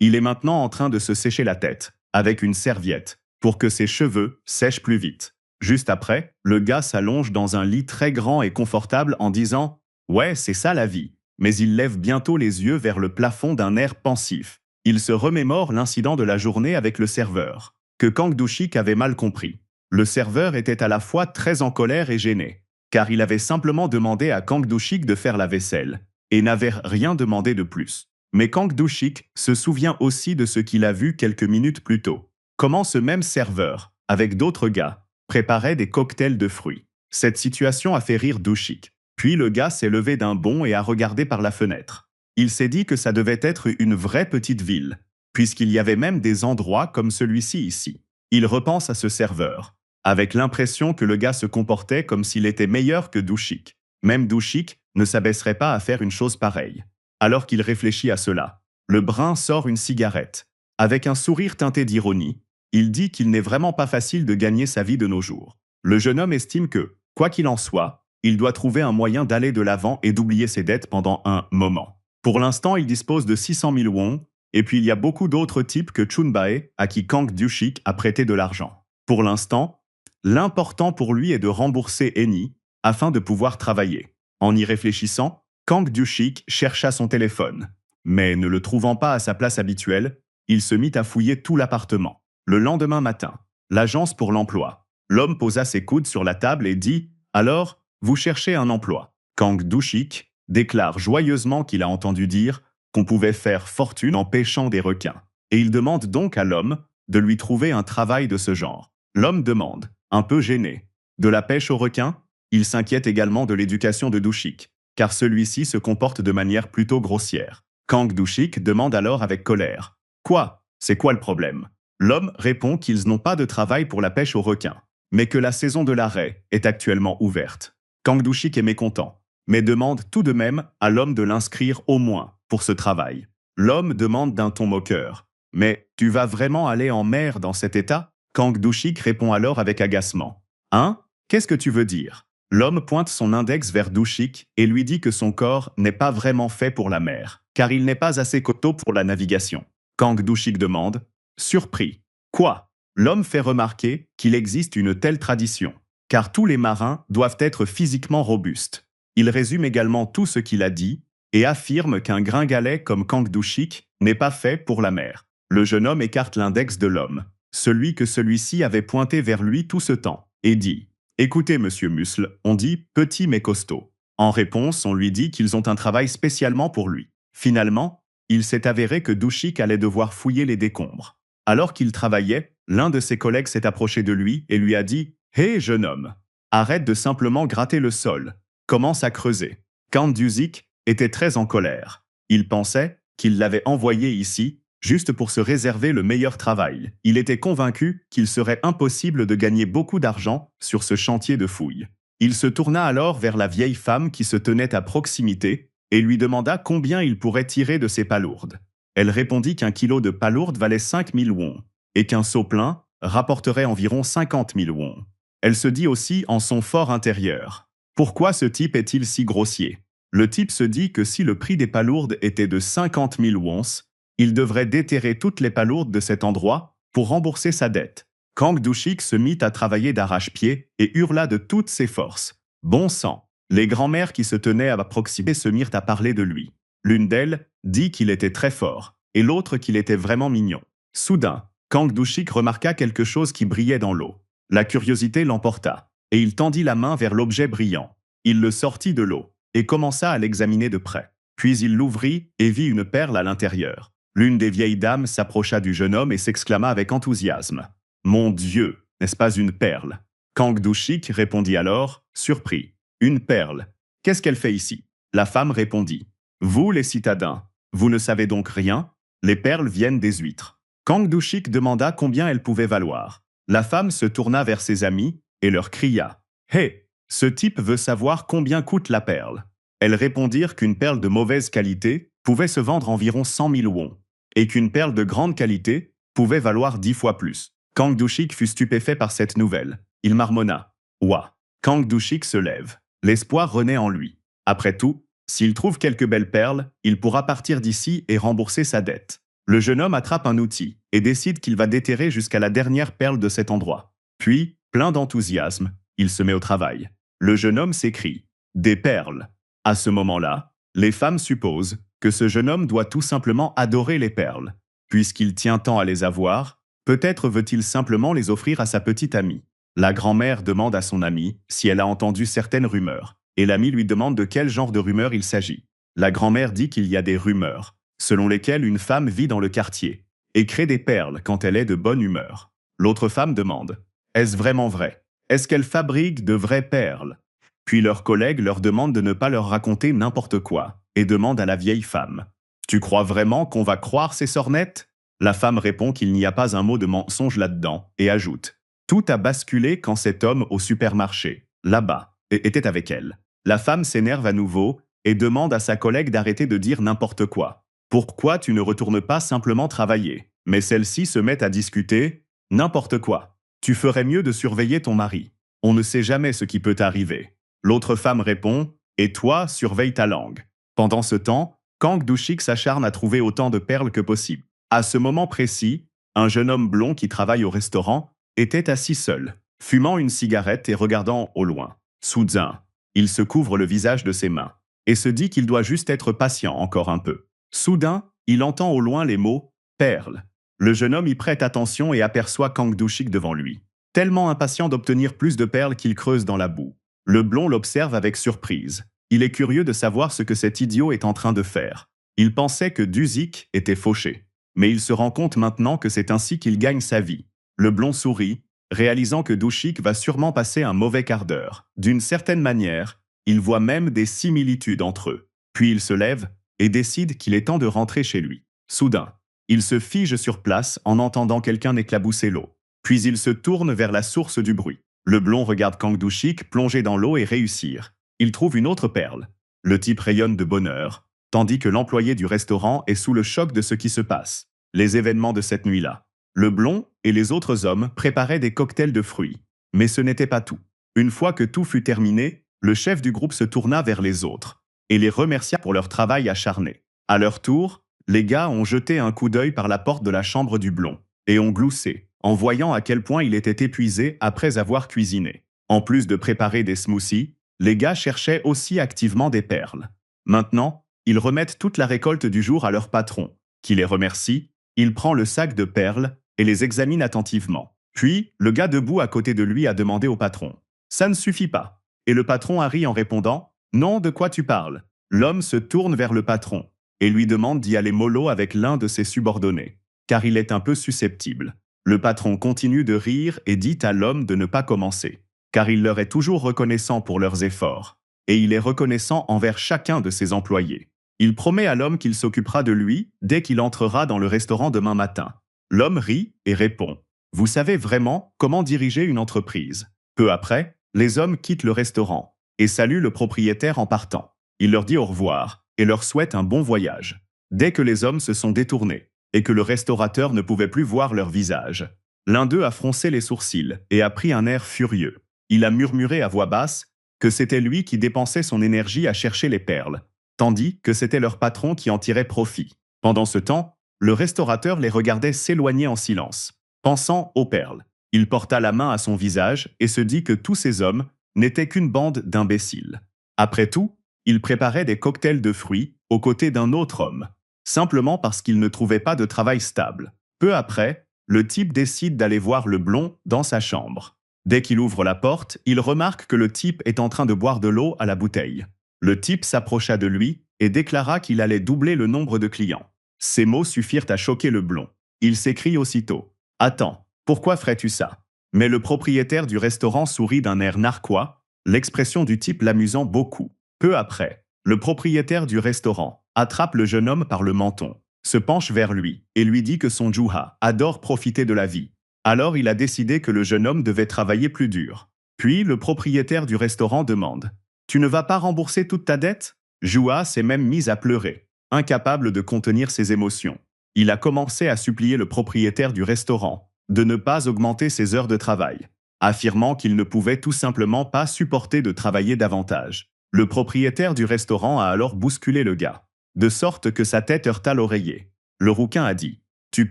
Il est maintenant en train de se sécher la tête avec une serviette pour que ses cheveux sèchent plus vite. Juste après, le gars s'allonge dans un lit très grand et confortable en disant « Ouais, c'est ça la vie ». Mais il lève bientôt les yeux vers le plafond d'un air pensif. Il se remémore l'incident de la journée avec le serveur, que Kang Dushik avait mal compris. Le serveur était à la fois très en colère et gêné, car il avait simplement demandé à Kang Dushik de faire la vaisselle, et n'avait rien demandé de plus. Mais Kang Dushik se souvient aussi de ce qu'il a vu quelques minutes plus tôt. Comment ce même serveur, avec d'autres gars, préparait des cocktails de fruits. Cette situation a fait rire Dushik. Puis le gars s'est levé d'un bond et a regardé par la fenêtre. Il s'est dit que ça devait être une vraie petite ville, puisqu'il y avait même des endroits comme celui-ci ici. Il repense à ce serveur, avec l'impression que le gars se comportait comme s'il était meilleur que Dushik. Même Dushik ne s'abaisserait pas à faire une chose pareille. Alors qu'il réfléchit à cela, le brun sort une cigarette. Avec un sourire teinté d'ironie, il dit qu'il n'est vraiment pas facile de gagner sa vie de nos jours. Le jeune homme estime que, quoi qu'il en soit, il doit trouver un moyen d'aller de l'avant et d'oublier ses dettes pendant un moment. Pour l'instant, il dispose de 600 000 won, et puis il y a beaucoup d'autres types que Chunbae à qui Kang Dushik a prêté de l'argent. Pour l'instant, l'important pour lui est de rembourser Eni afin de pouvoir travailler. En y réfléchissant, Kang Du-shik chercha son téléphone. Mais ne le trouvant pas à sa place habituelle, il se mit à fouiller tout l'appartement. Le lendemain matin, l'agence pour l'emploi. L'homme posa ses coudes sur la table et dit « Alors, vous cherchez un emploi ?» Kang Du-shik déclare joyeusement qu'il a entendu dire qu'on pouvait faire fortune en pêchant des requins. Et il demande donc à l'homme de lui trouver un travail de ce genre. L'homme demande, un peu gêné, « De la pêche aux requins ?» Il s'inquiète également de l'éducation de Du-shik, car celui-ci se comporte de manière plutôt grossière. Kang Du-shik demande alors avec colère, « Quoi? C'est quoi le problème ?» L'homme répond qu'ils n'ont pas de travail pour la pêche aux requins, mais que la saison de la raie est actuellement ouverte. Kang Du-shik est mécontent, mais demande tout de même à l'homme de l'inscrire au moins pour ce travail. L'homme demande d'un ton moqueur, « Mais tu vas vraiment aller en mer dans cet état ?» Kang Du-shik répond alors avec agacement, « Hein? Qu'est-ce que tu veux dire ?» L'homme pointe son index vers Du-shik et lui dit que son corps n'est pas vraiment fait pour la mer, car il n'est pas assez costaud pour la navigation. Kang Du-shik demande, surpris, « Quoi ?» L'homme fait remarquer qu'il existe une telle tradition, car tous les marins doivent être physiquement robustes. Il résume également tout ce qu'il a dit et affirme qu'un gringalet comme Kang Du-shik n'est pas fait pour la mer. Le jeune homme écarte l'index de l'homme, celui que celui-ci avait pointé vers lui tout ce temps, et dit « Écoutez, monsieur Muscle, on dit petit mais costaud. » En réponse, on lui dit qu'ils ont un travail spécialement pour lui. Finalement, il s'est avéré que Du-shik allait devoir fouiller les décombres. Alors qu'il travaillait, l'un de ses collègues s'est approché de lui et lui a dit « Hé, jeune homme, arrête de simplement gratter le sol. Commence à creuser. » Kang Du-shik était très en colère. Il pensait qu'il l'avait envoyé ici juste pour se réserver le meilleur travail. Il était convaincu qu'il serait impossible de gagner beaucoup d'argent sur ce chantier de fouilles. Il se tourna alors vers la vieille femme qui se tenait à proximité et lui demanda combien il pourrait tirer de ses palourdes. Elle répondit qu'un kilo de palourdes valait 5000 wons et qu'un seau plein rapporterait environ 50 000 wons. Elle se dit aussi en son fort intérieur, « Pourquoi ce type est-il si grossier ?» Le type se dit que si le prix des palourdes était de 50 000 wons, il devrait déterrer toutes les palourdes de cet endroit pour rembourser sa dette. Kang Du-shik se mit à travailler d'arrache-pied et hurla de toutes ses forces. Bon sang! Les grands-mères qui se tenaient à proximité se mirent à parler de lui. L'une d'elles dit qu'il était très fort, et l'autre qu'il était vraiment mignon. Soudain, Kang Du-shik remarqua quelque chose qui brillait dans l'eau. La curiosité l'emporta, et il tendit la main vers l'objet brillant. Il le sortit de l'eau, et commença à l'examiner de près. Puis il l'ouvrit et vit une perle à l'intérieur. L'une des vieilles dames s'approcha du jeune homme et s'exclama avec enthousiasme. « Mon Dieu, n'est-ce pas une perle ?» Kang Du-shik répondit alors, surpris. « Une perle. Qu'est-ce qu'elle fait ici ?» La femme répondit. « Vous, les citadins, vous ne savez donc rien? Les perles viennent des huîtres. » Kang Du-shik demanda combien elles pouvaient valoir. La femme se tourna vers ses amis et leur cria. « Hé, ce type veut savoir combien coûte la perle. » Elles répondirent qu'une perle de mauvaise qualité pouvait se vendre environ 100 000 wons, et qu'une perle de grande qualité pouvait valoir 10 fois plus. Kang Du-shik fut stupéfait par cette nouvelle. Il marmonna. « Ouah !» Kang Du-shik se lève. L'espoir renaît en lui. Après tout, s'il trouve quelques belles perles, il pourra partir d'ici et rembourser sa dette. Le jeune homme attrape un outil et décide qu'il va déterrer jusqu'à la dernière perle de cet endroit. Puis, plein d'enthousiasme, il se met au travail. Le jeune homme s'écrie « Des perles !» À ce moment-là, les femmes supposent que ce jeune homme doit tout simplement adorer les perles. Puisqu'il tient tant à les avoir, peut-être veut-il simplement les offrir à sa petite amie. La grand-mère demande à son amie si elle a entendu certaines rumeurs, et l'amie lui demande de quel genre de rumeurs il s'agit. La grand-mère dit qu'il y a des rumeurs, selon lesquelles une femme vit dans le quartier et crée des perles quand elle est de bonne humeur. L'autre femme demande « Est-ce vraiment vrai? Est-ce qu'elle fabrique de vraies perles ?» Puis leurs collègues leur demandent de ne pas leur raconter n'importe quoi et demandent à la vieille femme « Tu crois vraiment qu'on va croire ces sornettes ?» La femme répond qu'il n'y a pas un mot de mensonge là-dedans et ajoute « Tout a basculé quand cet homme au supermarché, là-bas, était avec elle. » La femme s'énerve à nouveau et demande à sa collègue d'arrêter de dire n'importe quoi. « Pourquoi tu ne retournes pas simplement travailler ?» Mais celle-ci se met à discuter « N'importe quoi. Tu ferais mieux de surveiller ton mari. On ne sait jamais ce qui peut arriver. » L'autre femme répond « Et toi, surveille ta langue. » Pendant ce temps, Kang Du-shik s'acharne à trouver autant de perles que possible. À ce moment précis, un jeune homme blond qui travaille au restaurant était assis seul, fumant une cigarette et regardant au loin. Soudain, Il se couvre le visage de ses mains et se dit qu'il doit juste être patient encore un peu. Soudain, il entend au loin les mots « perle ». Le jeune homme y prête attention et aperçoit Kang Do-shik devant lui. Tellement impatient d'obtenir plus de perles qu'il creuse dans la boue. Le blond l'observe avec surprise. Il est curieux de savoir ce que cet idiot est en train de faire. Il pensait que Du-sik était fauché. Mais il se rend compte maintenant que c'est ainsi qu'il gagne sa vie. Le blond sourit, réalisant que Du-sik va sûrement passer un mauvais quart d'heure. D'une certaine manière, il voit même des similitudes entre eux. Puis il se lève et décide qu'il est temps de rentrer chez lui. Soudain, il se fige sur place en entendant quelqu'un éclabousser l'eau. Puis il se tourne vers la source du bruit. Le blond regarde Kang Do-shik plonger dans l'eau et réussir. Il trouve une autre perle. Le type rayonne de bonheur, tandis que l'employé du restaurant est sous le choc de ce qui se passe. Les événements de cette nuit-là. Le blond et les autres hommes préparaient des cocktails de fruits. Mais ce n'était pas tout. Une fois que tout fut terminé, le chef du groupe se tourna vers les autres et les remercia pour leur travail acharné. À leur tour, les gars ont jeté un coup d'œil par la porte de la chambre du blond et ont gloussé, en voyant à quel point il était épuisé après avoir cuisiné. En plus de préparer des smoothies, les gars cherchaient aussi activement des perles. Maintenant, ils remettent toute la récolte du jour à leur patron, qui les remercie. Il prend le sac de perles et les examine attentivement. Puis, le gars debout à côté de lui a demandé au patron « Ça ne suffit pas ». Et le patron a ri en répondant « Non, de quoi tu parles ?» L'homme se tourne vers le patron et lui demande d'y aller mollo avec l'un de ses subordonnés, car il est un peu susceptible. Le patron continue de rire et dit à l'homme de ne pas commencer, car il leur est toujours reconnaissant pour leurs efforts, et il est reconnaissant envers chacun de ses employés. Il promet à l'homme qu'il s'occupera de lui dès qu'il entrera dans le restaurant demain matin. L'homme rit et répond « Vous savez vraiment comment diriger une entreprise ?» Peu après, les hommes quittent le restaurant et saluent le propriétaire en partant. Il leur dit au revoir et leur souhaite un bon voyage. Dès que les hommes se sont détournés et que le restaurateur ne pouvait plus voir leur visage, l'un d'eux a froncé les sourcils et a pris un air furieux. Il a murmuré à voix basse que c'était lui qui dépensait son énergie à chercher les perles, tandis que c'était leur patron qui en tirait profit. Pendant ce temps, le restaurateur les regardait s'éloigner en silence, pensant aux perles. Il porta la main à son visage et se dit que tous ces hommes n'étaient qu'une bande d'imbéciles. Après tout, il préparait des cocktails de fruits aux côtés d'un autre homme, simplement parce qu'il ne trouvait pas de travail stable. Peu après, le type décide d'aller voir le blond dans sa chambre. Dès qu'il ouvre la porte, il remarque que le type est en train de boire de l'eau à la bouteille. Le type s'approcha de lui et déclara qu'il allait doubler le nombre de clients. Ces mots suffirent à choquer le blond. Il s'écrie aussitôt « Attends, pourquoi ferais-tu ça ?» Mais le propriétaire du restaurant sourit d'un air narquois, l'expression du type l'amusant beaucoup. Peu après, le propriétaire du restaurant attrape le jeune homme par le menton, se penche vers lui et lui dit que son Juha adore profiter de la vie. Alors il a décidé que le jeune homme devait travailler plus dur. Puis le propriétaire du restaurant demande « Tu ne vas pas rembourser toute ta dette ?» Juha s'est même mis à pleurer, incapable de contenir ses émotions. Il a commencé à supplier le propriétaire du restaurant de ne pas augmenter ses heures de travail, affirmant qu'il ne pouvait tout simplement pas supporter de travailler davantage. Le propriétaire du restaurant a alors bousculé le gars, de sorte que sa tête heurta l'oreiller. Le rouquin a dit « Tu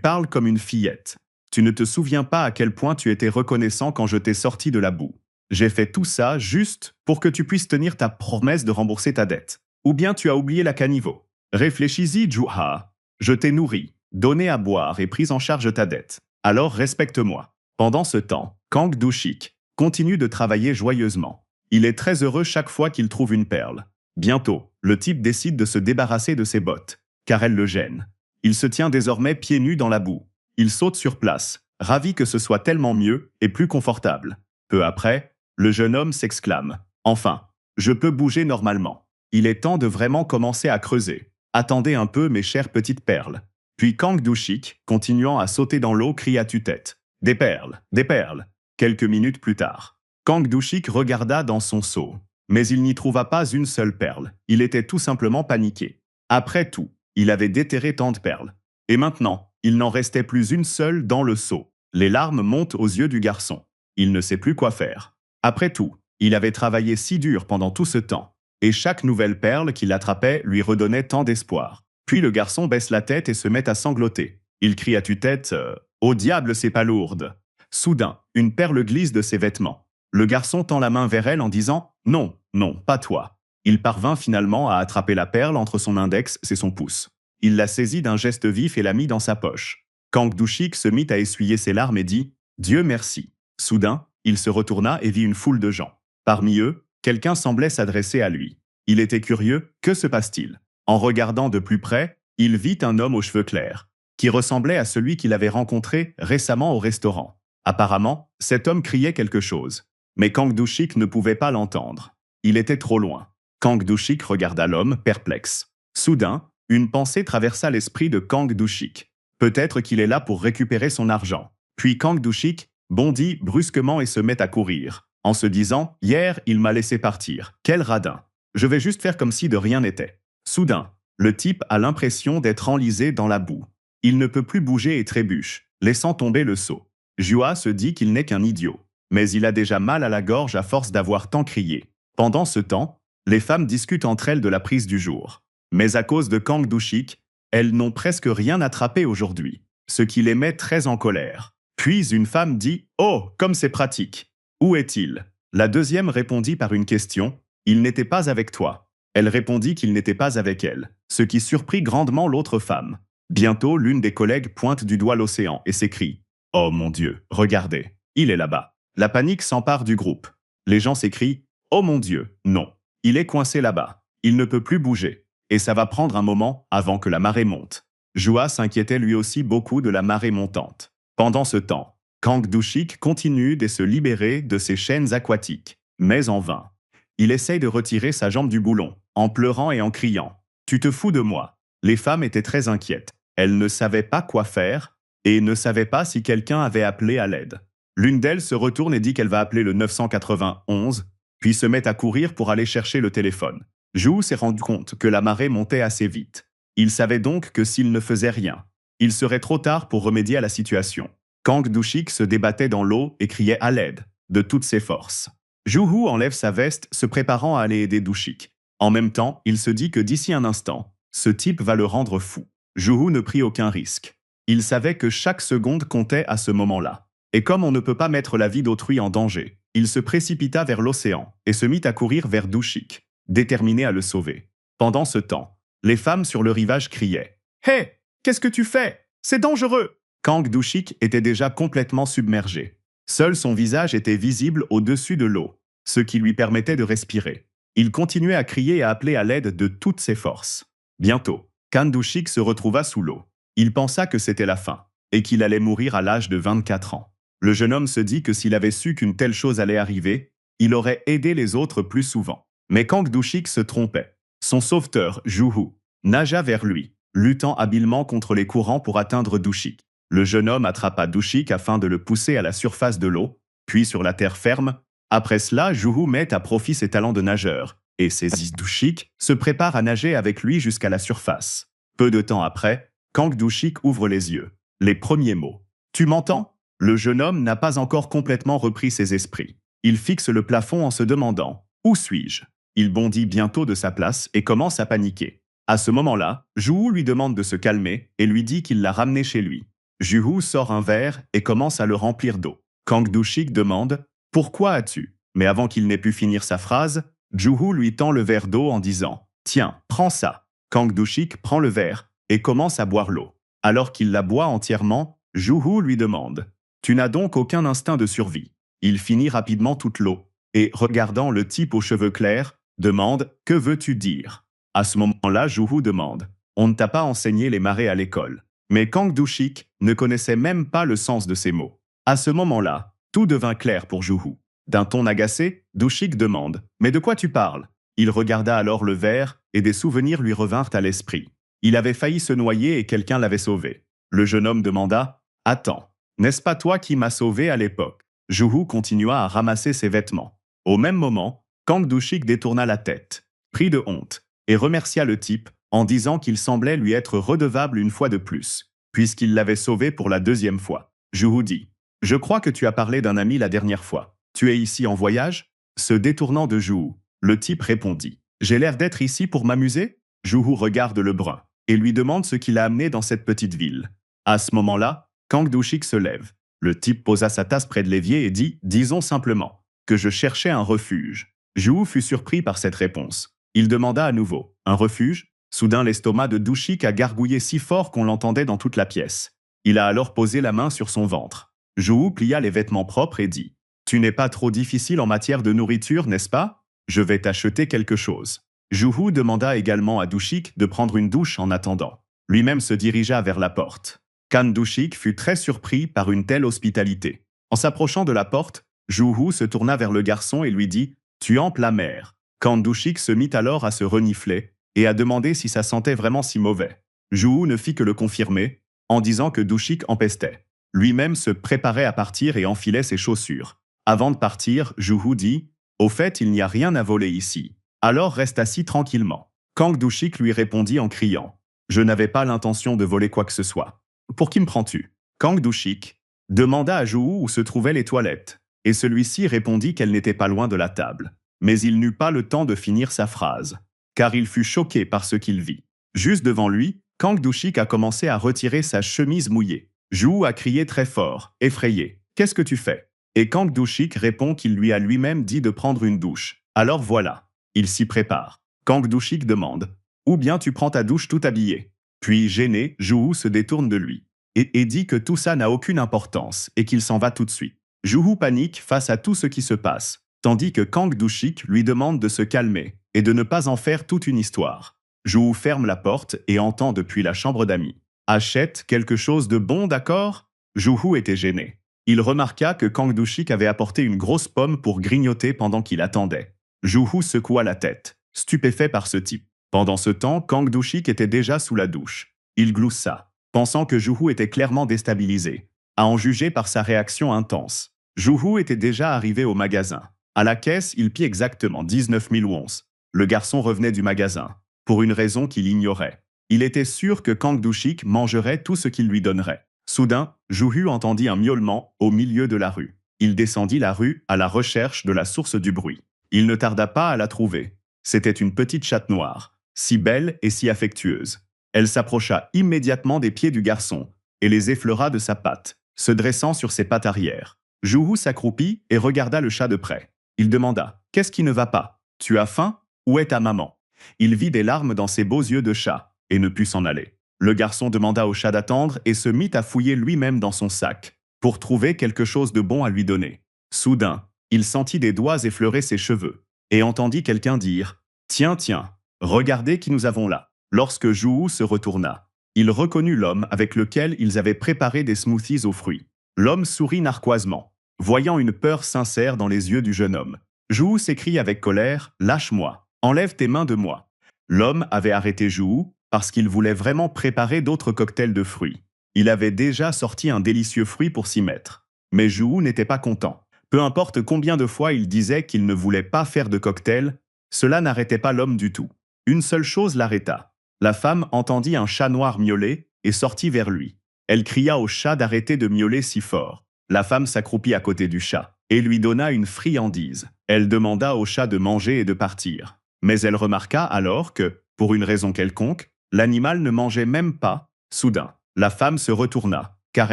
parles comme une fillette. Tu ne te souviens pas à quel point tu étais reconnaissant quand je t'ai sorti de la boue. J'ai fait tout ça juste pour que tu puisses tenir ta promesse de rembourser ta dette. Ou bien tu as oublié la caniveau. Réfléchis-y, Juha. Je t'ai nourri, donné à boire et pris en charge ta dette. Alors respecte-moi. » Pendant ce temps, Kang Do-shik continue de travailler joyeusement. Il est très heureux chaque fois qu'il trouve une perle. Bientôt, le type décide de se débarrasser de ses bottes, car elles le gênent. Il se tient désormais pieds nus dans la boue. Il saute sur place, ravi que ce soit tellement mieux et plus confortable. Peu après, le jeune homme s'exclame « Enfin, je peux bouger normalement. Il est temps de vraiment commencer à creuser. Attendez un peu mes chères petites perles. » Puis Kang Do-shik, continuant à sauter dans l'eau, crie à tue-tête « Des perles, des perles !» Quelques minutes plus tard, Kang Do-shik regarda dans son seau, mais il n'y trouva pas une seule perle. Il était tout simplement paniqué. Après tout, il avait déterré tant de perles. Et maintenant, il n'en restait plus une seule dans le seau. Les larmes montent aux yeux du garçon. Il ne sait plus quoi faire. Après tout, il avait travaillé si dur pendant tout ce temps, et chaque nouvelle perle qu'il attrapait lui redonnait tant d'espoir. Puis le garçon baisse la tête et se met à sangloter. Il crie à tue-tête « Au diable, c'est pas lourde !» Soudain, une perle glisse de ses vêtements. Le garçon tend la main vers elle en disant « Non, non, pas toi ». Il parvint finalement à attraper la perle entre son index et son pouce. Il la saisit d'un geste vif et la mit dans sa poche. Kang Do-shik se mit à essuyer ses larmes et dit « Dieu merci ». Soudain, il se retourna et vit une foule de gens. Parmi eux, quelqu'un semblait s'adresser à lui. Il était curieux, que se passe-t-il? En regardant de plus près, il vit un homme aux cheveux clairs, qui ressemblait à celui qu'il avait rencontré récemment au restaurant. Apparemment, cet homme criait quelque chose. Mais Kang Do-shik ne pouvait pas l'entendre. Il était trop loin. Kang Do-shik regarda l'homme, perplexe. Soudain, une pensée traversa l'esprit de Kang Do-shik. Peut-être qu'il est là pour récupérer son argent. Puis Kang Do-shik bondit brusquement et se met à courir, en se disant « Hier, il m'a laissé partir. Quel radin. Je vais juste faire comme si de rien n'était. » Soudain, le type a l'impression d'être enlisé dans la boue. Il ne peut plus bouger et trébuche, laissant tomber le seau. Jua se dit qu'il n'est qu'un idiot. Mais il a déjà mal à la gorge à force d'avoir tant crié. Pendant ce temps, les femmes discutent entre elles de la prise du jour. Mais à cause de Kang Do-shik, elles n'ont presque rien attrapé aujourd'hui, ce qui les met très en colère. Puis une femme dit « Oh, comme c'est pratique. Où est-il » La deuxième répondit par une question « Il n'était pas avec toi ». Elle répondit qu'il n'était pas avec elle, ce qui surprit grandement l'autre femme. Bientôt, l'une des collègues pointe du doigt l'océan et s'écrie « Oh mon Dieu, regardez, il est là-bas ». La panique s'empare du groupe. Les gens s'écrient « Oh mon Dieu, non, il est coincé là-bas, il ne peut plus bouger, et ça va prendre un moment avant que la marée monte ». Jua s'inquiétait lui aussi beaucoup de la marée montante. Pendant ce temps, Kang Do-shik continue de se libérer de ses chaînes aquatiques, mais en vain. Il essaye de retirer sa jambe du boulon, en pleurant et en criant « Tu te fous de moi ». Les femmes étaient très inquiètes. Elles ne savaient pas quoi faire et ne savaient pas si quelqu'un avait appelé à l'aide. L'une d'elles se retourne et dit qu'elle va appeler le 991, puis se met à courir pour aller chercher le téléphone. Jou s'est rendu compte que la marée montait assez vite. Il savait donc que s'il ne faisait rien, il serait trop tard pour remédier à la situation. Kang Do-shik se débattait dans l'eau et criait à l'aide, de toutes ses forces. Juhu enlève sa veste, se préparant à aller aider Do-shik. En même temps, il se dit que d'ici un instant, ce type va le rendre fou. Juhu ne prit aucun risque. Il savait que chaque seconde comptait à ce moment-là. Et comme on ne peut pas mettre la vie d'autrui en danger, il se précipita vers l'océan et se mit à courir vers Do-shik, déterminé à le sauver. Pendant ce temps, les femmes sur le rivage criaient « Hé, qu'est-ce que tu fais? C'est dangereux !» Kang Do-shik était déjà complètement submergé. Seul son visage était visible au-dessus de l'eau, ce qui lui permettait de respirer. Il continuait à crier et à appeler à l'aide de toutes ses forces. Bientôt, Kang Do-shik se retrouva sous l'eau. Il pensa que c'était la fin, et qu'il allait mourir à l'âge de 24 ans. Le jeune homme se dit que s'il avait su qu'une telle chose allait arriver, il aurait aidé les autres plus souvent. Mais Kang Do-shik se trompait. Son sauveteur, Juhu, nagea vers lui, luttant habilement contre les courants pour atteindre Do-shik. Le jeune homme attrapa Do-shik afin de le pousser à la surface de l'eau, puis sur la terre ferme. Après cela, Juhu met à profit ses talents de nageur, et saisit Do-shik, se prépare à nager avec lui jusqu'à la surface. Peu de temps après, Kang Do-shik ouvre les yeux. Les premiers mots. « Tu m'entends » Le jeune homme n'a pas encore complètement repris ses esprits. Il fixe le plafond en se demandant « Où suis-je » Il bondit bientôt de sa place et commence à paniquer. À ce moment-là, Juhu lui demande de se calmer et lui dit qu'il l'a ramené chez lui. Juhu sort un verre et commence à le remplir d'eau. Kang Do-shik demande « Pourquoi as-tu » Mais avant qu'il n'ait pu finir sa phrase, Juhu lui tend le verre d'eau en disant « Tiens, prends ça ». Kang Do-shik prend le verre et commence à boire l'eau. Alors qu'il la boit entièrement, Juhu lui demande « Tu n'as donc aucun instinct de survie ?» Il finit rapidement toute l'eau et, regardant le type aux cheveux clairs, demande « Que veux-tu dire ?» À ce moment-là, Juhu demande « On ne t'a pas enseigné les marées à l'école ?» Mais Kang Do-shik ne connaissait même pas le sens de ces mots. À ce moment-là, tout devint clair pour Juhu. D'un ton agacé, Do-shik demande « Mais de quoi tu parles ?» Il regarda alors le verre et des souvenirs lui revinrent à l'esprit. Il avait failli se noyer et quelqu'un l'avait sauvé. Le jeune homme demanda « Attends, n'est-ce pas toi qui m'as sauvé à l'époque ?» Juhu continua à ramasser ses vêtements. Au même moment, Kang Do-shik détourna la tête, pris de honte, et remercia le type en disant qu'il semblait lui être redevable une fois de plus, puisqu'il l'avait sauvé pour la deuxième fois. Juhu dit « Je crois que tu as parlé d'un ami la dernière fois. Tu es ici en voyage ?» Se détournant de Juhu, le type répondit « J'ai l'air d'être ici pour m'amuser ?» Juhu regarde le brun et lui demande ce qui l'a amené dans cette petite ville. À ce moment-là, Kang Do-shik se lève. Le type posa sa tasse près de l'évier et dit « Disons simplement que je cherchais un refuge. Zhu fut surpris par cette réponse. Il demanda à nouveau. Un refuge? Soudain l'estomac de Douchik a gargouillé si fort qu'on l'entendait dans toute la pièce. Il a alors posé la main sur son ventre. Zhu plia les vêtements propres et dit « Tu n'es pas trop difficile en matière de nourriture, n'est-ce pas? Je vais t'acheter quelque chose. » Zhu demanda également à Douchik de prendre une douche en attendant. Lui-même se dirigea vers la porte. Khan Douchik fut très surpris par une telle hospitalité. En s'approchant de la porte, Zhu se tourna vers le garçon et lui dit « Tu emples la mer. » Khan Douchik se mit alors à se renifler et à demander si ça sentait vraiment si mauvais. Zhu ne fit que le confirmer, en disant que Douchik empestait. Lui-même se préparait à partir et enfilait ses chaussures. Avant de partir, Zhu dit « Au fait, il n'y a rien à voler ici. Alors reste assis tranquillement. » Kang Douchik lui répondit en criant « Je n'avais pas l'intention de voler quoi que ce soit. » « Pour qui me prends-tu » Kang Douchik demanda à Zhu où se trouvaient les toilettes, et celui-ci répondit qu'elle n'était pas loin de la table. Mais il n'eut pas le temps de finir sa phrase, car il fut choqué par ce qu'il vit. Juste devant lui, Kang Douchik a commencé à retirer sa chemise mouillée. Zhu a crié très fort, effrayé. « Qu'est-ce que tu fais ?» Et Kang Douchik répond qu'il lui a lui-même dit de prendre une douche. Alors voilà, il s'y prépare. Kang Douchik demande « Ou bien tu prends ta douche tout habillé ?» Puis, gêné, Zhu se détourne de lui et dit que tout ça n'a aucune importance et qu'il s'en va tout de suite. Zhu panique face à tout ce qui se passe, tandis que Kang Douchik lui demande de se calmer et de ne pas en faire toute une histoire. Zhu ferme la porte et entend depuis la chambre d'amis. « Achète quelque chose de bon, d'accord ?» Zhu était gêné. Il remarqua que Kang Douchik avait apporté une grosse pomme pour grignoter pendant qu'il attendait. Zhu secoua la tête, stupéfait par ce type. Pendant ce temps, Kang Douchik était déjà sous la douche. Il gloussa, pensant que Zhu était clairement déstabilisé, à en juger par sa réaction intense. Zhu était déjà arrivé au magasin. À la caisse, il prit exactement 19 000 wons. Le garçon revenait du magasin, pour une raison qu'il ignorait. Il était sûr que Kang Douchik mangerait tout ce qu'il lui donnerait. Soudain, Zhu entendit un miaulement au milieu de la rue. Il descendit la rue à la recherche de la source du bruit. Il ne tarda pas à la trouver. C'était une petite chatte noire, si belle et si affectueuse. Elle s'approcha immédiatement des pieds du garçon et les effleura de sa patte, se dressant sur ses pattes arrière. Zhu s'accroupit et regarda le chat de près. Il demanda « Qu'est-ce qui ne va pas? Tu as faim? Où est ta maman ?» Il vit des larmes dans ses beaux yeux de chat et ne put s'en aller. Le garçon demanda au chat d'attendre et se mit à fouiller lui-même dans son sac pour trouver quelque chose de bon à lui donner. Soudain, il sentit des doigts effleurer ses cheveux et entendit quelqu'un dire « Tiens, tiens, regardez qui nous avons là. » Lorsque Zhu se retourna, il reconnut l'homme avec lequel ils avaient préparé des smoothies aux fruits. L'homme sourit narquoisement, voyant une peur sincère dans les yeux du jeune homme. Zhu s'écrie avec colère « Lâche-moi, enlève tes mains de moi. » L'homme avait arrêté Zhu parce qu'il voulait vraiment préparer d'autres cocktails de fruits. Il avait déjà sorti un délicieux fruit pour s'y mettre. Mais Zhu n'était pas content. Peu importe combien de fois il disait qu'il ne voulait pas faire de cocktail, cela n'arrêtait pas l'homme du tout. Une seule chose l'arrêta. La femme entendit un chat noir miauler et sortit vers lui. Elle cria au chat d'arrêter de miauler si fort. La femme s'accroupit à côté du chat et lui donna une friandise. Elle demanda au chat de manger et de partir. Mais elle remarqua alors que, pour une raison quelconque, l'animal ne mangeait même pas. Soudain, la femme se retourna, car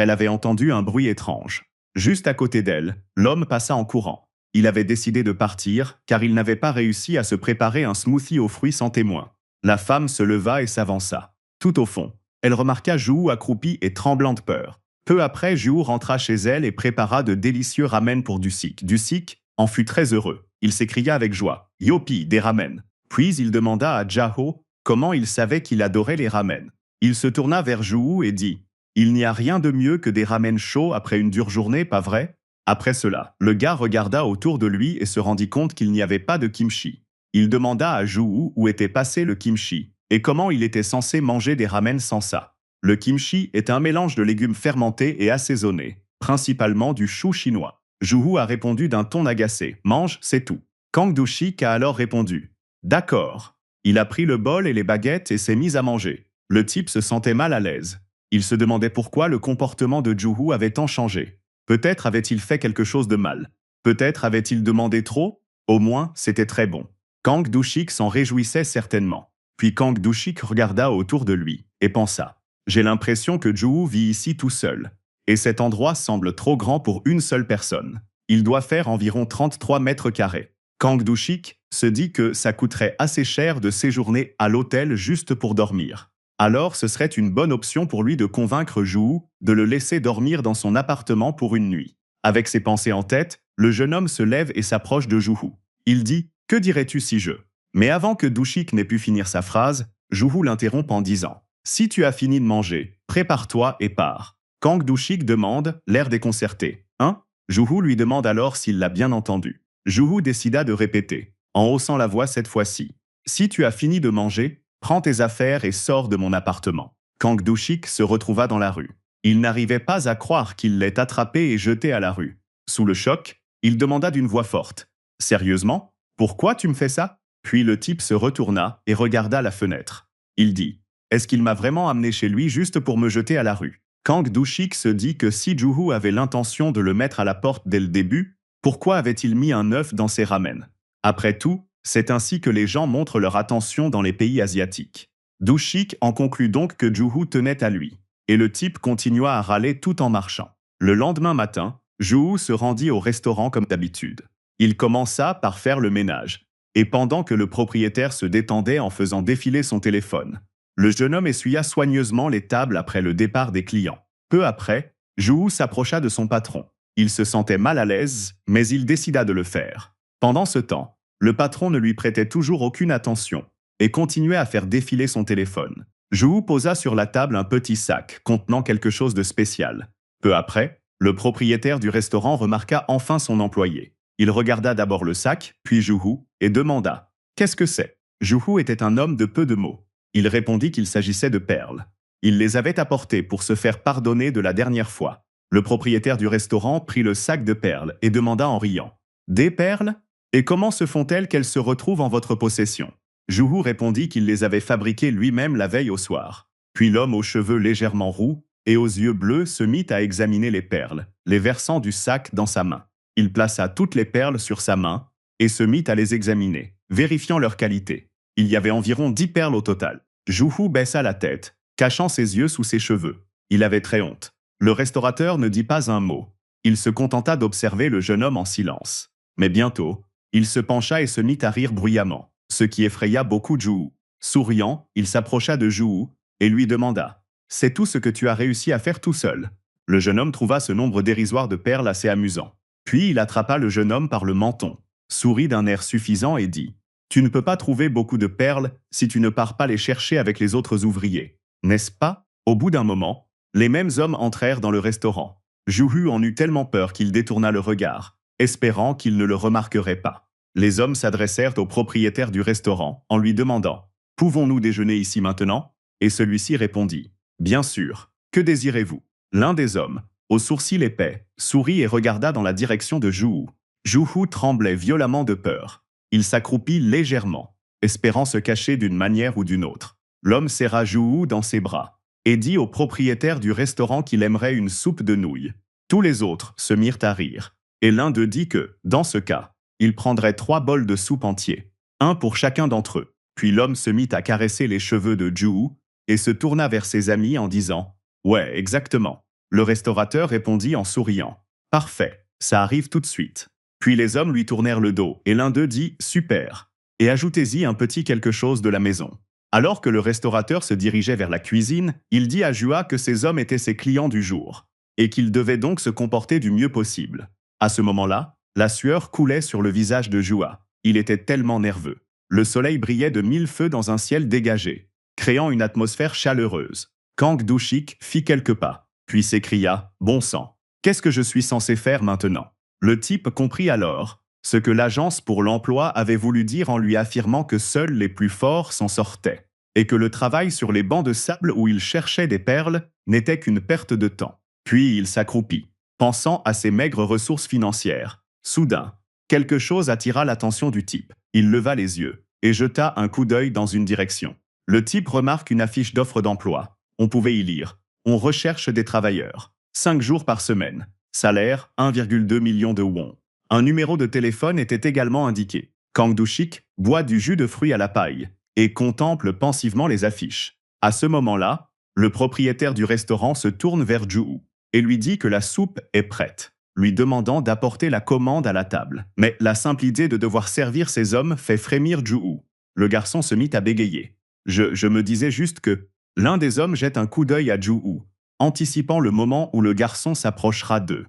elle avait entendu un bruit étrange. Juste à côté d'elle, l'homme passa en courant. Il avait décidé de partir, car il n'avait pas réussi à se préparer un smoothie aux fruits sans témoin. La femme se leva et s'avança. Tout au fond, elle remarqua Zhu accroupi et tremblant de peur. Peu après, Zhu rentra chez elle et prépara de délicieux ramen pour Douchik. Douchik en fut très heureux. Il s'écria avec joie « Yopi, des ramen !» Puis il demanda à Zhao comment il savait qu'il adorait les ramen. Il se tourna vers Zhu et dit « Il n'y a rien de mieux que des ramen chauds après une dure journée, pas vrai ?» Après cela, le gars regarda autour de lui et se rendit compte qu'il n'y avait pas de kimchi. Il demanda à Zhu où était passé le kimchi et comment il était censé manger des ramen sans ça. Le kimchi est un mélange de légumes fermentés et assaisonnés, principalement du chou chinois. Zhu a répondu d'un ton agacé « Mange, c'est tout ». Kang Douchik a alors répondu « D'accord ». Il a pris le bol et les baguettes et s'est mis à manger. Le type se sentait mal à l'aise. Il se demandait pourquoi le comportement de Zhu avait tant changé. Peut-être avait-il fait quelque chose de mal. Peut-être avait-il demandé trop. Au moins, c'était très bon. Kang Douchik s'en réjouissait certainement. Puis Kang Douchik regarda autour de lui et pensa « J'ai l'impression que Zhu vit ici tout seul. Et cet endroit semble trop grand pour une seule personne. » Il doit faire environ 33 mètres carrés. Kang Do-shik se dit que ça coûterait assez cher de séjourner à l'hôtel juste pour dormir. Alors ce serait une bonne option pour lui de convaincre Joo de le laisser dormir dans son appartement pour une nuit. Avec ses pensées en tête, le jeune homme se lève et s'approche de Joo. Il dit « Que dirais-tu si je ?» Mais avant que Do-shik n'ait pu finir sa phrase, Joo l'interrompt en disant « Si tu as fini de manger, prépare-toi et pars. » Kang Do-shik demande, l'air déconcerté. « Hein ?» Joo lui demande alors s'il l'a bien entendu. Joo décida de répéter, en haussant la voix cette fois-ci. « Si tu as fini de manger, prends tes affaires et sors de mon appartement. » Kang Do-shik se retrouva dans la rue. Il n'arrivait pas à croire qu'il l'ait attrapé et jeté à la rue. Sous le choc, il demanda d'une voix forte. « Sérieusement ? Pourquoi tu me fais ça ?» Puis le type se retourna et regarda la fenêtre. Il dit « Est-ce qu'il m'a vraiment amené chez lui juste pour me jeter à la rue ?» Kang Do-shik se dit que si Joo avait l'intention de le mettre à la porte dès le début, pourquoi avait-il mis un œuf dans ses ramen? Après tout, c'est ainsi que les gens montrent leur attention dans les pays asiatiques. Do-shik en conclut donc que Joo tenait à lui, et le type continua à râler tout en marchant. Le lendemain matin, Joo se rendit au restaurant comme d'habitude. Il commença par faire le ménage, et pendant que le propriétaire se détendait en faisant défiler son téléphone, le jeune homme essuya soigneusement les tables après le départ des clients. Peu après, Joo s'approcha de son patron. Il se sentait mal à l'aise, mais il décida de le faire. Pendant ce temps, le patron ne lui prêtait toujours aucune attention et continuait à faire défiler son téléphone. Joo posa sur la table un petit sac contenant quelque chose de spécial. Peu après, le propriétaire du restaurant remarqua enfin son employé. Il regarda d'abord le sac, puis Joo, et demanda « Qu'est-ce que c'est ?» Joo était un homme de peu de mots. Il répondit qu'il s'agissait de perles. Il les avait apportées pour se faire pardonner de la dernière fois. Le propriétaire du restaurant prit le sac de perles et demanda en riant « Des perles ? Et comment se font-elles qu'elles se retrouvent en votre possession ?» Joo répondit qu'il les avait fabriquées lui-même la veille au soir. Puis l'homme aux cheveux légèrement roux et aux yeux bleus se mit à examiner les perles, les versant du sac dans sa main. Il plaça toutes les perles sur sa main et se mit à les examiner, vérifiant leur qualité. Il y avait environ 10 perles au total. Joo baissa la tête, cachant ses yeux sous ses cheveux. Il avait très honte. Le restaurateur ne dit pas un mot. Il se contenta d'observer le jeune homme en silence. Mais bientôt, il se pencha et se mit à rire bruyamment, ce qui effraya beaucoup Joo. Souriant, il s'approcha de Joo et lui demanda « C'est tout ce que tu as réussi à faire tout seul ?» Le jeune homme trouva ce nombre dérisoire de perles assez amusant. Puis il attrapa le jeune homme par le menton, sourit d'un air suffisant et dit « Tu ne peux pas trouver beaucoup de perles si tu ne pars pas les chercher avec les autres ouvriers, n'est-ce pas ?» Au bout d'un moment, les mêmes hommes entrèrent dans le restaurant. Joo en eut tellement peur qu'il détourna le regard, espérant qu'ils ne le remarqueraient pas. Les hommes s'adressèrent au propriétaire du restaurant en lui demandant « Pouvons-nous déjeuner ici maintenant ?» Et celui-ci répondit « Bien sûr, que désirez-vous ?» L'un des hommes, aux sourcils épais, sourit et regarda dans la direction de Joo. Joo tremblait violemment de peur. Il s'accroupit légèrement, espérant se cacher d'une manière ou d'une autre. L'homme serra Joo dans ses bras et dit au propriétaire du restaurant qu'il aimerait une soupe de nouilles. Tous les autres se mirent à rire, et l'un d'eux dit que, dans ce cas, il prendrait 3 bols de soupe entiers, un pour chacun d'entre eux. Puis l'homme se mit à caresser les cheveux de Joo et se tourna vers ses amis en disant « Ouais, exactement. » Le restaurateur répondit en souriant « Parfait, ça arrive tout de suite. » Puis les hommes lui tournèrent le dos et l'un d'eux dit « Super !» et ajoutez-y un petit quelque chose de la maison. Alors que le restaurateur se dirigeait vers la cuisine, il dit à Joo que ces hommes étaient ses clients du jour et qu'il devait donc se comporter du mieux possible. À ce moment-là, la sueur coulait sur le visage de Joo. Il était tellement nerveux. Le soleil brillait de 1000 feux dans un ciel dégagé, créant une atmosphère chaleureuse. Kang Do-shik fit quelques pas, puis s'écria « Bon sang, qu'est-ce que je suis censé faire maintenant ?» Le type comprit alors ce que l'agence pour l'emploi avait voulu dire en lui affirmant que seuls les plus forts s'en sortaient, et que le travail sur les bancs de sable où il cherchait des perles n'était qu'une perte de temps. Puis il s'accroupit, pensant à ses maigres ressources financières. Soudain, quelque chose attira l'attention du type. Il leva les yeux et jeta un coup d'œil dans une direction. Le type remarque une affiche d'offre d'emploi. On pouvait y lire « On recherche des travailleurs. 5 jours par semaine. Salaire 1,2 million de won. » Un numéro de téléphone était également indiqué. Kang Do-shik boit du jus de fruits à la paille et contemple pensivement les affiches. À ce moment-là, le propriétaire du restaurant se tourne vers Joo et lui dit que la soupe est prête. lui demandant d'apporter la commande à la table. Mais la simple idée de devoir servir ces hommes fait frémir Ju-Hu. Le garçon se mit à bégayer. Je me disais juste que... L'un des hommes jette un coup d'œil à Ju-Hu, anticipant le moment où le garçon s'approchera d'eux.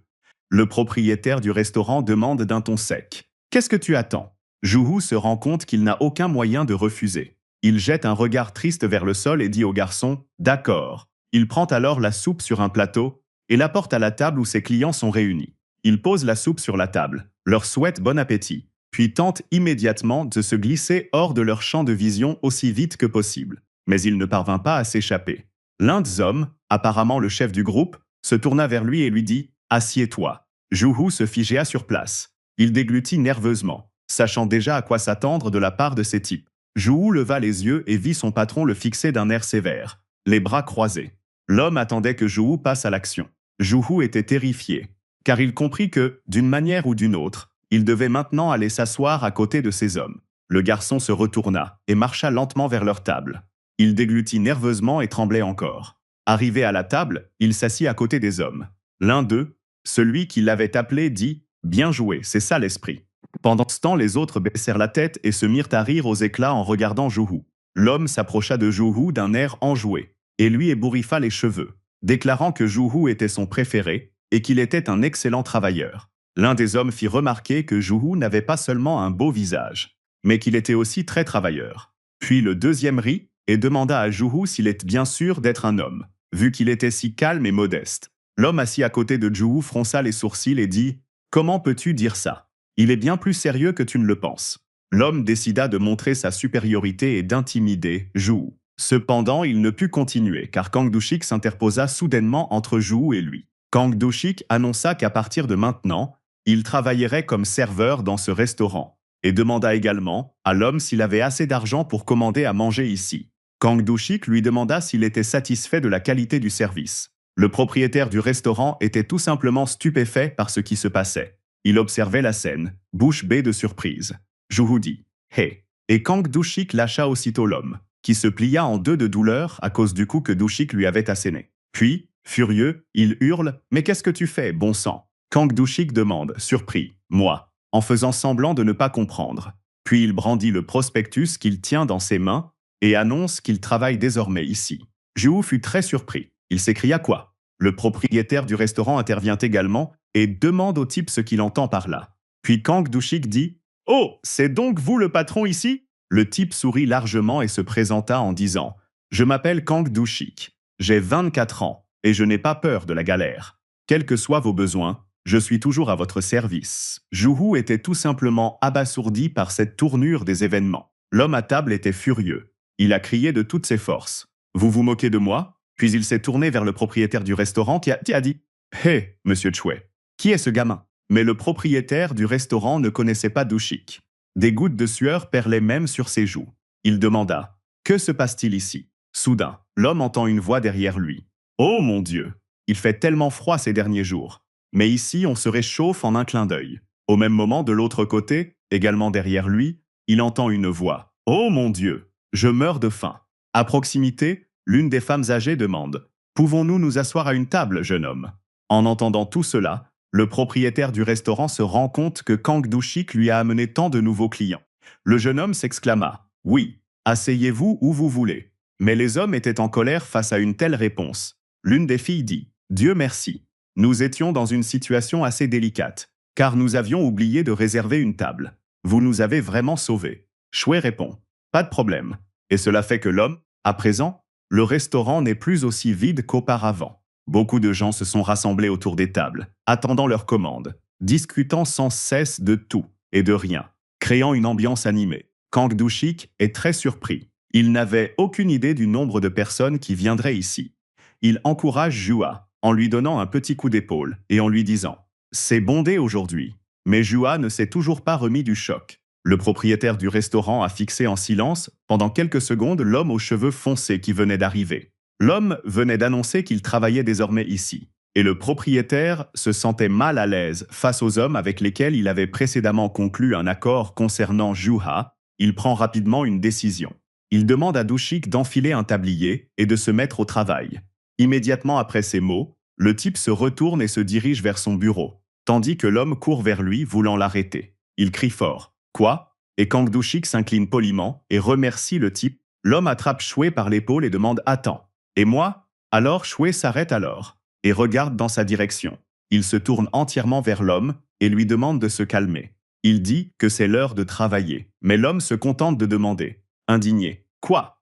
Le propriétaire du restaurant demande d'un ton sec. « Qu'est-ce que tu attends ?» Ju-Hu se rend compte qu'il n'a aucun moyen de refuser. Il jette un regard triste vers le sol et dit au garçon « D'accord ». Il prend alors la soupe sur un plateau et l'apporte à la table où ses clients sont réunis. Il pose la soupe sur la table, leur souhaite bon appétit, puis tente immédiatement de se glisser hors de leur champ de vision aussi vite que possible. Mais il ne parvint pas à s'échapper. L'un des hommes, apparemment le chef du groupe, se tourna vers lui et lui dit « Assieds-toi ». Ju-Hu se figea sur place. Il déglutit nerveusement, sachant déjà à quoi s'attendre de la part de ces types. Ju-Hu leva les yeux et vit son patron le fixer d'un air sévère, les bras croisés. L'homme attendait que Ju-Hu passe à l'action. Ju-Hu était terrifié, car il comprit que, d'une manière ou d'une autre, il devait maintenant aller s'asseoir à côté de ces hommes. Le garçon se retourna et marcha lentement vers leur table. Il déglutit nerveusement et tremblait encore. Arrivé à la table, il s'assit à côté des hommes. L'un d'eux, celui qui l'avait appelé, dit « Bien joué, c'est ça l'esprit ». Pendant ce temps, les autres baissèrent la tête et se mirent à rire aux éclats en regardant Ju-Hu. L'homme s'approcha de Ju-Hu d'un air enjoué et lui ébouriffa les cheveux, déclarant que Ju-Hu était son préféré et qu'il était un excellent travailleur. L'un des hommes fit remarquer que Ju-Hu n'avait pas seulement un beau visage, mais qu'il était aussi très travailleur. Puis le deuxième rit et demanda à Ju-Hu s'il était bien sûr d'être un homme, vu qu'il était si calme et modeste. L'homme assis à côté de Ju-Hu fronça les sourcils et dit « Comment peux-tu dire ça ? Il est bien plus sérieux que tu ne le penses. » L'homme décida de montrer sa supériorité et d'intimider Ju-Hu. Cependant, il ne put continuer, car Kang Du-shik s'interposa soudainement entre Ju-Hu et lui. Kang Du-shik annonça qu'à partir de maintenant, il travaillerait comme serveur dans ce restaurant, et demanda également à l'homme s'il avait assez d'argent pour commander à manger ici. Kang Du-shik lui demanda s'il était satisfait de la qualité du service. Le propriétaire du restaurant était tout simplement stupéfait par ce qui se passait. Il observait la scène, bouche bée de surprise. Ju-Hu dit « Hé !» Et Kang Du-shik lâcha aussitôt l'homme, qui se plia en deux de douleur à cause du coup que Du-shik lui avait asséné. Puis, furieux, il hurle « Mais qu'est-ce que tu fais, bon sang ?» Kang Du-shik demande, surpris « Moi », en faisant semblant de ne pas comprendre. Puis il brandit le prospectus qu'il tient dans ses mains et annonce qu'il travaille désormais ici. Ju-Hu fut très surpris. Il s'écria « Quoi ?» Le propriétaire du restaurant intervient également et demande au type ce qu'il entend par là. Puis Kang Du-shik dit « Oh, c'est donc vous le patron ici ?» Le type sourit largement et se présenta en disant « Je m'appelle Kang Du-shik. J'ai 24 ans et je n'ai pas peur de la galère. Quels que soient vos besoins, je suis toujours à votre service. » Ju-Hu était tout simplement abasourdi par cette tournure des événements. L'homme à table était furieux. Il a crié de toutes ses forces. « Vous vous moquez de moi ?» Puis il s'est tourné vers le propriétaire du restaurant qui a dit « Hé, monsieur Chue, qui est ce gamin ?» Mais le propriétaire du restaurant ne connaissait pas Du-shik. Des gouttes de sueur perlaient même sur ses joues. Il demanda « Que se passe-t-il ici ?» Soudain, l'homme entend une voix derrière lui. « Oh mon Dieu, il fait tellement froid ces derniers jours. Mais ici, on se réchauffe en un clin d'œil. » Au même moment, de l'autre côté, également derrière lui, il entend une voix. « Oh mon Dieu, je meurs de faim. » À proximité, l'une des femmes âgées demande « Pouvons-nous nous asseoir à une table, jeune homme ?» En entendant tout cela, le propriétaire du restaurant se rend compte que Kang Du-shik lui a amené tant de nouveaux clients. Le jeune homme s'exclama « Oui, asseyez-vous où vous voulez. » Mais les hommes étaient en colère face à une telle réponse. L'une des filles dit « Dieu merci. Nous étions dans une situation assez délicate, car nous avions oublié de réserver une table. Vous nous avez vraiment sauvés. » Chouet répond « Pas de problème. » Et cela fait que l'homme, à présent, le restaurant n'est plus aussi vide qu'auparavant. Beaucoup de gens se sont rassemblés autour des tables, attendant leur commande, discutant sans cesse de tout et de rien, créant une ambiance animée. Kang Du-shik est très surpris. Il n'avait aucune idée du nombre de personnes qui viendraient ici. Il encourage Ju-Ha en lui donnant un petit coup d'épaule et en lui disant « C'est bondé aujourd'hui ». Mais Ju-Ha ne s'est toujours pas remis du choc. Le propriétaire du restaurant a fixé en silence, pendant quelques secondes, l'homme aux cheveux foncés qui venait d'arriver. L'homme venait d'annoncer qu'il travaillait désormais ici, et le propriétaire se sentait mal à l'aise face aux hommes avec lesquels il avait précédemment conclu un accord concernant Ju-Ha. Il prend rapidement une décision. Il demande à Du-shik d'enfiler un tablier et de se mettre au travail. Immédiatement après ces mots, le type se retourne et se dirige vers son bureau. tandis que l'homme court vers lui voulant l'arrêter. Il crie fort. Quoi? Et Kang Do-shik s'incline poliment et remercie le type. L'homme attrape Shui par l'épaule et demande Attends. Et moi? Alors Shui s'arrête alors et regarde dans sa direction. Il se tourne entièrement vers l'homme et lui demande de se calmer. Il dit que c'est l'heure de travailler, mais l'homme se contente de demander, indigné. Quoi?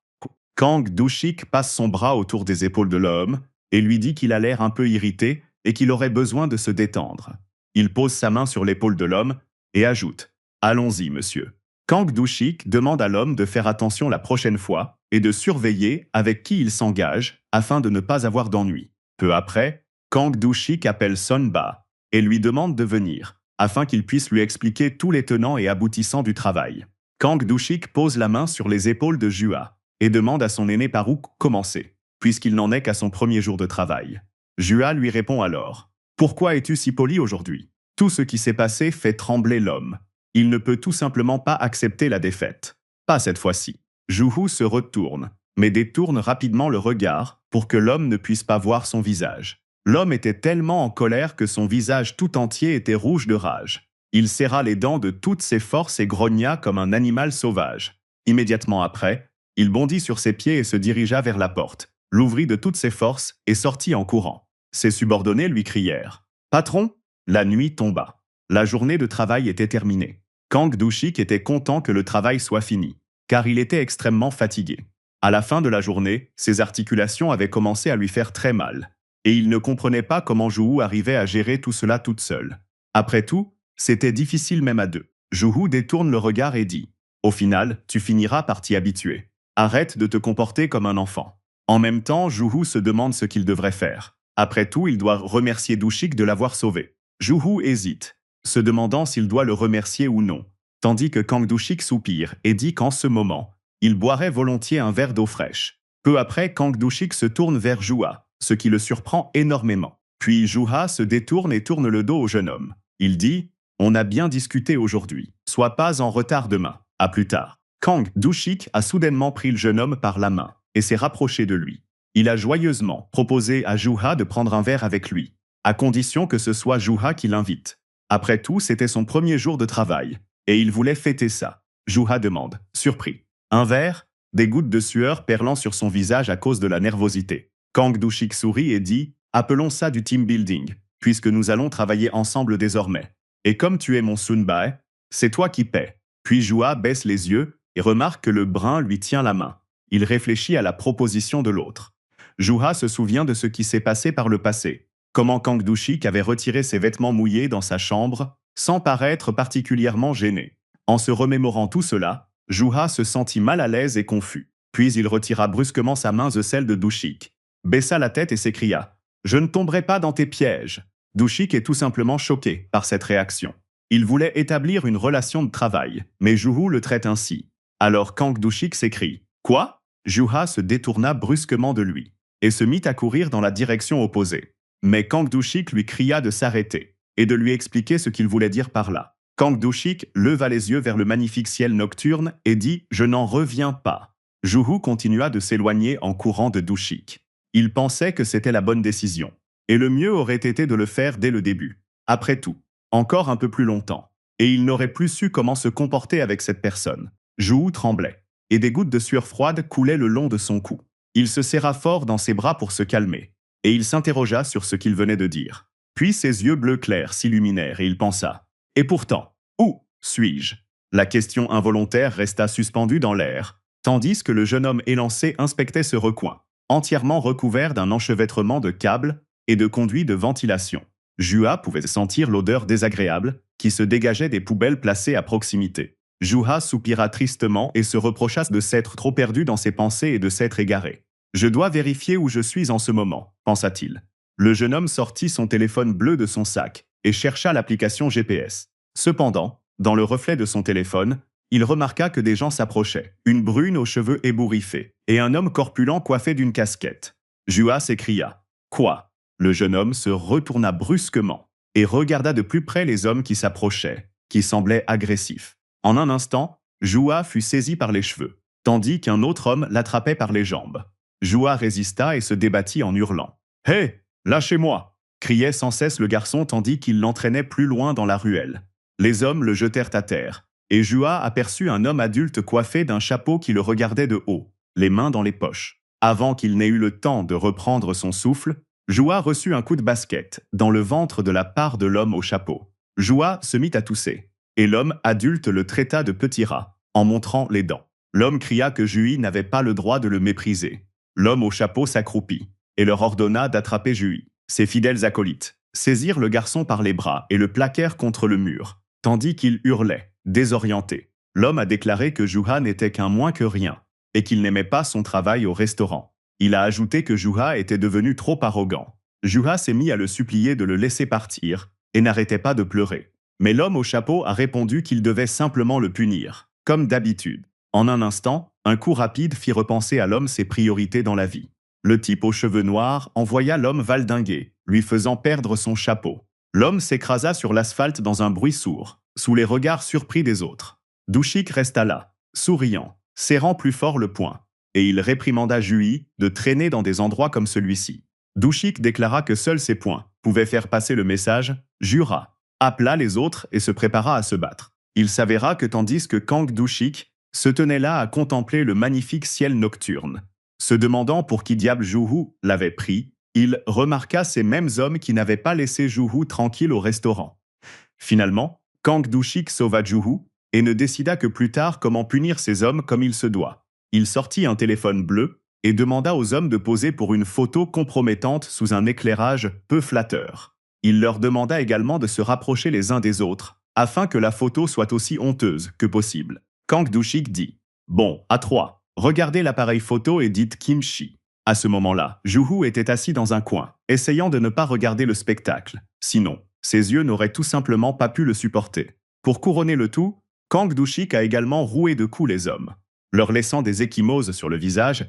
Kang Do-shik passe son bras autour des épaules de l'homme et lui dit qu'il a l'air un peu irrité et qu'il aurait besoin de se détendre. Il pose sa main sur l'épaule de l'homme et ajoute « Allons-y, monsieur ». Kang Do-shik demande à l'homme de faire attention la prochaine fois et de surveiller avec qui il s'engage afin de ne pas avoir d'ennui. Peu après, Kang Do-shik appelle Son Ba et lui demande de venir, afin qu'il puisse lui expliquer tous les tenants et aboutissants du travail. Kang Do-shik pose la main sur les épaules de Jua et demande à son aîné par où commencer, puisqu'il n'en est qu'à son premier jour de travail. Jua lui répond alors « Pourquoi es-tu si poli aujourd'hui ?» Tout ce qui s'est passé fait trembler l'homme. Il ne peut tout simplement pas accepter la défaite. Pas cette fois-ci. Juhu se retourne, mais détourne rapidement le regard pour que l'homme ne puisse pas voir son visage. L'homme était tellement en colère que son visage tout entier était rouge de rage. Il serra les dents de toutes ses forces et grogna comme un animal sauvage. Immédiatement après, il bondit sur ses pieds et se dirigea vers la porte, l'ouvrit de toutes ses forces et sortit en courant. Ses subordonnés lui crièrent « Patron !» La nuit tomba. La journée de travail était terminée. Kang Do-shik était content que le travail soit fini, car il était extrêmement fatigué. À la fin de la journée, ses articulations avaient commencé à lui faire très mal, et il ne comprenait pas comment Juhu arrivait à gérer tout cela toute seule. Après tout, c'était difficile même à deux. Juhu détourne le regard et dit « Au final, tu finiras par t'y habituer. Arrête de te comporter comme un enfant. » En même temps, Juhu se demande ce qu'il devrait faire. Après tout, il doit remercier Do-shik de l'avoir sauvé. Juhu hésite, se demandant s'il doit le remercier ou non, tandis que Kang Do-shik soupire et dit qu'en ce moment, il boirait volontiers un verre d'eau fraîche. Peu après, Kang Do-shik se tourne vers Jua, ce qui le surprend énormément. Puis Jua se détourne et tourne le dos au jeune homme. Il dit « On a bien discuté aujourd'hui. Sois pas en retard demain. À plus tard. » Kang Do-shik a soudainement pris le jeune homme par la main et s'est rapproché de lui. Il a joyeusement proposé à Jua de prendre un verre avec lui, à condition que ce soit Jua qui l'invite. Après tout, c'était son premier jour de travail, et il voulait fêter ça. Jua demande, surpris. Un verre? Des gouttes de sueur perlant sur son visage à cause de la nervosité. Kang Do-shik sourit et dit, appelons ça du team building, puisque nous allons travailler ensemble désormais. Et comme tu es mon Sunbae, c'est toi qui paies. Puis Jua baisse les yeux et remarque que le brun lui tient la main. Il réfléchit à la proposition de l'autre. Jua se souvient de ce qui s'est passé par le passé. Comment Kang Do-shik avait retiré ses vêtements mouillés dans sa chambre, sans paraître particulièrement gêné. En se remémorant tout cela, Jua se sentit mal à l'aise et confus. Puis il retira brusquement sa main de celle de Do-shik, baissa la tête et s'écria « Je ne tomberai pas dans tes pièges !» Do-shik est tout simplement choqué par cette réaction. Il voulait établir une relation de travail, mais Juhu le traite ainsi. Alors Kang Do-shik s'écrie « Quoi ?» Jua se détourna brusquement de lui et se mit à courir dans la direction opposée. Mais Kang Do-shik lui cria de s'arrêter et de lui expliquer ce qu'il voulait dire par là. Kang Do-shik leva les yeux vers le magnifique ciel nocturne et dit « Je n'en reviens pas ». Juhu continua de s'éloigner en courant de Do-shik. Il pensait que c'était la bonne décision, et le mieux aurait été de le faire dès le début. Après tout, encore un peu plus longtemps, et il n'aurait plus su comment se comporter avec cette personne. Juhu tremblait, et des gouttes de sueur froide coulaient le long de son cou. Il se serra fort dans ses bras pour se calmer, et il s'interrogea sur ce qu'il venait de dire. Puis ses yeux bleus clairs s'illuminèrent et il pensa « Et pourtant, où suis-je » La question involontaire resta suspendue dans l'air, tandis que le jeune homme élancé inspectait ce recoin, entièrement recouvert d'un enchevêtrement de câbles et de conduits de ventilation. Jua pouvait sentir l'odeur désagréable qui se dégageait des poubelles placées à proximité. Jua soupira tristement et se reprocha de s'être trop perdu dans ses pensées et de s'être égaré. « Je dois vérifier où je suis en ce moment », pensa-t-il. Le jeune homme sortit son téléphone bleu de son sac et chercha l'application GPS. Cependant, dans le reflet de son téléphone, il remarqua que des gens s'approchaient, une brune aux cheveux ébouriffés et un homme corpulent coiffé d'une casquette. Jua s'écria « Quoi ?» Le jeune homme se retourna brusquement et regarda de plus près les hommes qui s'approchaient, qui semblaient agressifs. En un instant, Jua fut saisi par les cheveux, tandis qu'un autre homme l'attrapait par les jambes. Jua résista et se débattit en hurlant. « Hé, lâchez-moi !» criait sans cesse le garçon tandis qu'il l'entraînait plus loin dans la ruelle. Les hommes le jetèrent à terre, et Jua aperçut un homme adulte coiffé d'un chapeau qui le regardait de haut, les mains dans les poches. Avant qu'il n'ait eu le temps de reprendre son souffle, Jua reçut un coup de basket dans le ventre de la part de l'homme au chapeau. Jua se mit à tousser, et l'homme adulte le traita de petit rat, en montrant les dents. L'homme cria que Jui n'avait pas le droit de le mépriser. L'homme au chapeau s'accroupit, et leur ordonna d'attraper Jui. Ses fidèles acolytes saisirent le garçon par les bras et le plaquèrent contre le mur, tandis qu'il hurlait, désorienté. L'homme a déclaré que Juha n'était qu'un moins que rien, et qu'il n'aimait pas son travail au restaurant. Il a ajouté que Juha était devenu trop arrogant. Juha s'est mis à le supplier de le laisser partir, et n'arrêtait pas de pleurer. Mais l'homme au chapeau a répondu qu'il devait simplement le punir, comme d'habitude. En un instant, un coup rapide fit repenser à l'homme ses priorités dans la vie. Le type aux cheveux noirs envoya l'homme valdinguer, lui faisant perdre son chapeau. L'homme s'écrasa sur l'asphalte dans un bruit sourd, sous les regards surpris des autres. Douchik resta là, souriant, serrant plus fort le poing, et il réprimanda Jui de traîner dans des endroits comme celui-ci. Douchik déclara que seuls ses poings pouvaient faire passer le message, jura, appela les autres et se prépara à se battre. Il s'avéra que tandis que Kang Douchik se tenait là à contempler le magnifique ciel nocturne, se demandant pour qui diable Juhu l'avait pris, il remarqua ces mêmes hommes qui n'avaient pas laissé Juhu tranquille au restaurant. Finalement, Kang Douchik sauva Juhu et ne décida que plus tard comment punir ces hommes comme il se doit. Il sortit un téléphone bleu et demanda aux hommes de poser pour une photo compromettante sous un éclairage peu flatteur. Il leur demanda également de se rapprocher les uns des autres, afin que la photo soit aussi honteuse que possible. Kang Douchik dit « Bon, à trois, regardez l'appareil photo et dites Kimchi ». À ce moment-là, Juhu était assis dans un coin, essayant de ne pas regarder le spectacle. Sinon, ses yeux n'auraient tout simplement pas pu le supporter. Pour couronner le tout, Kang Douchik a également roué de coups les hommes. Leur laissant des ecchymoses sur le visage,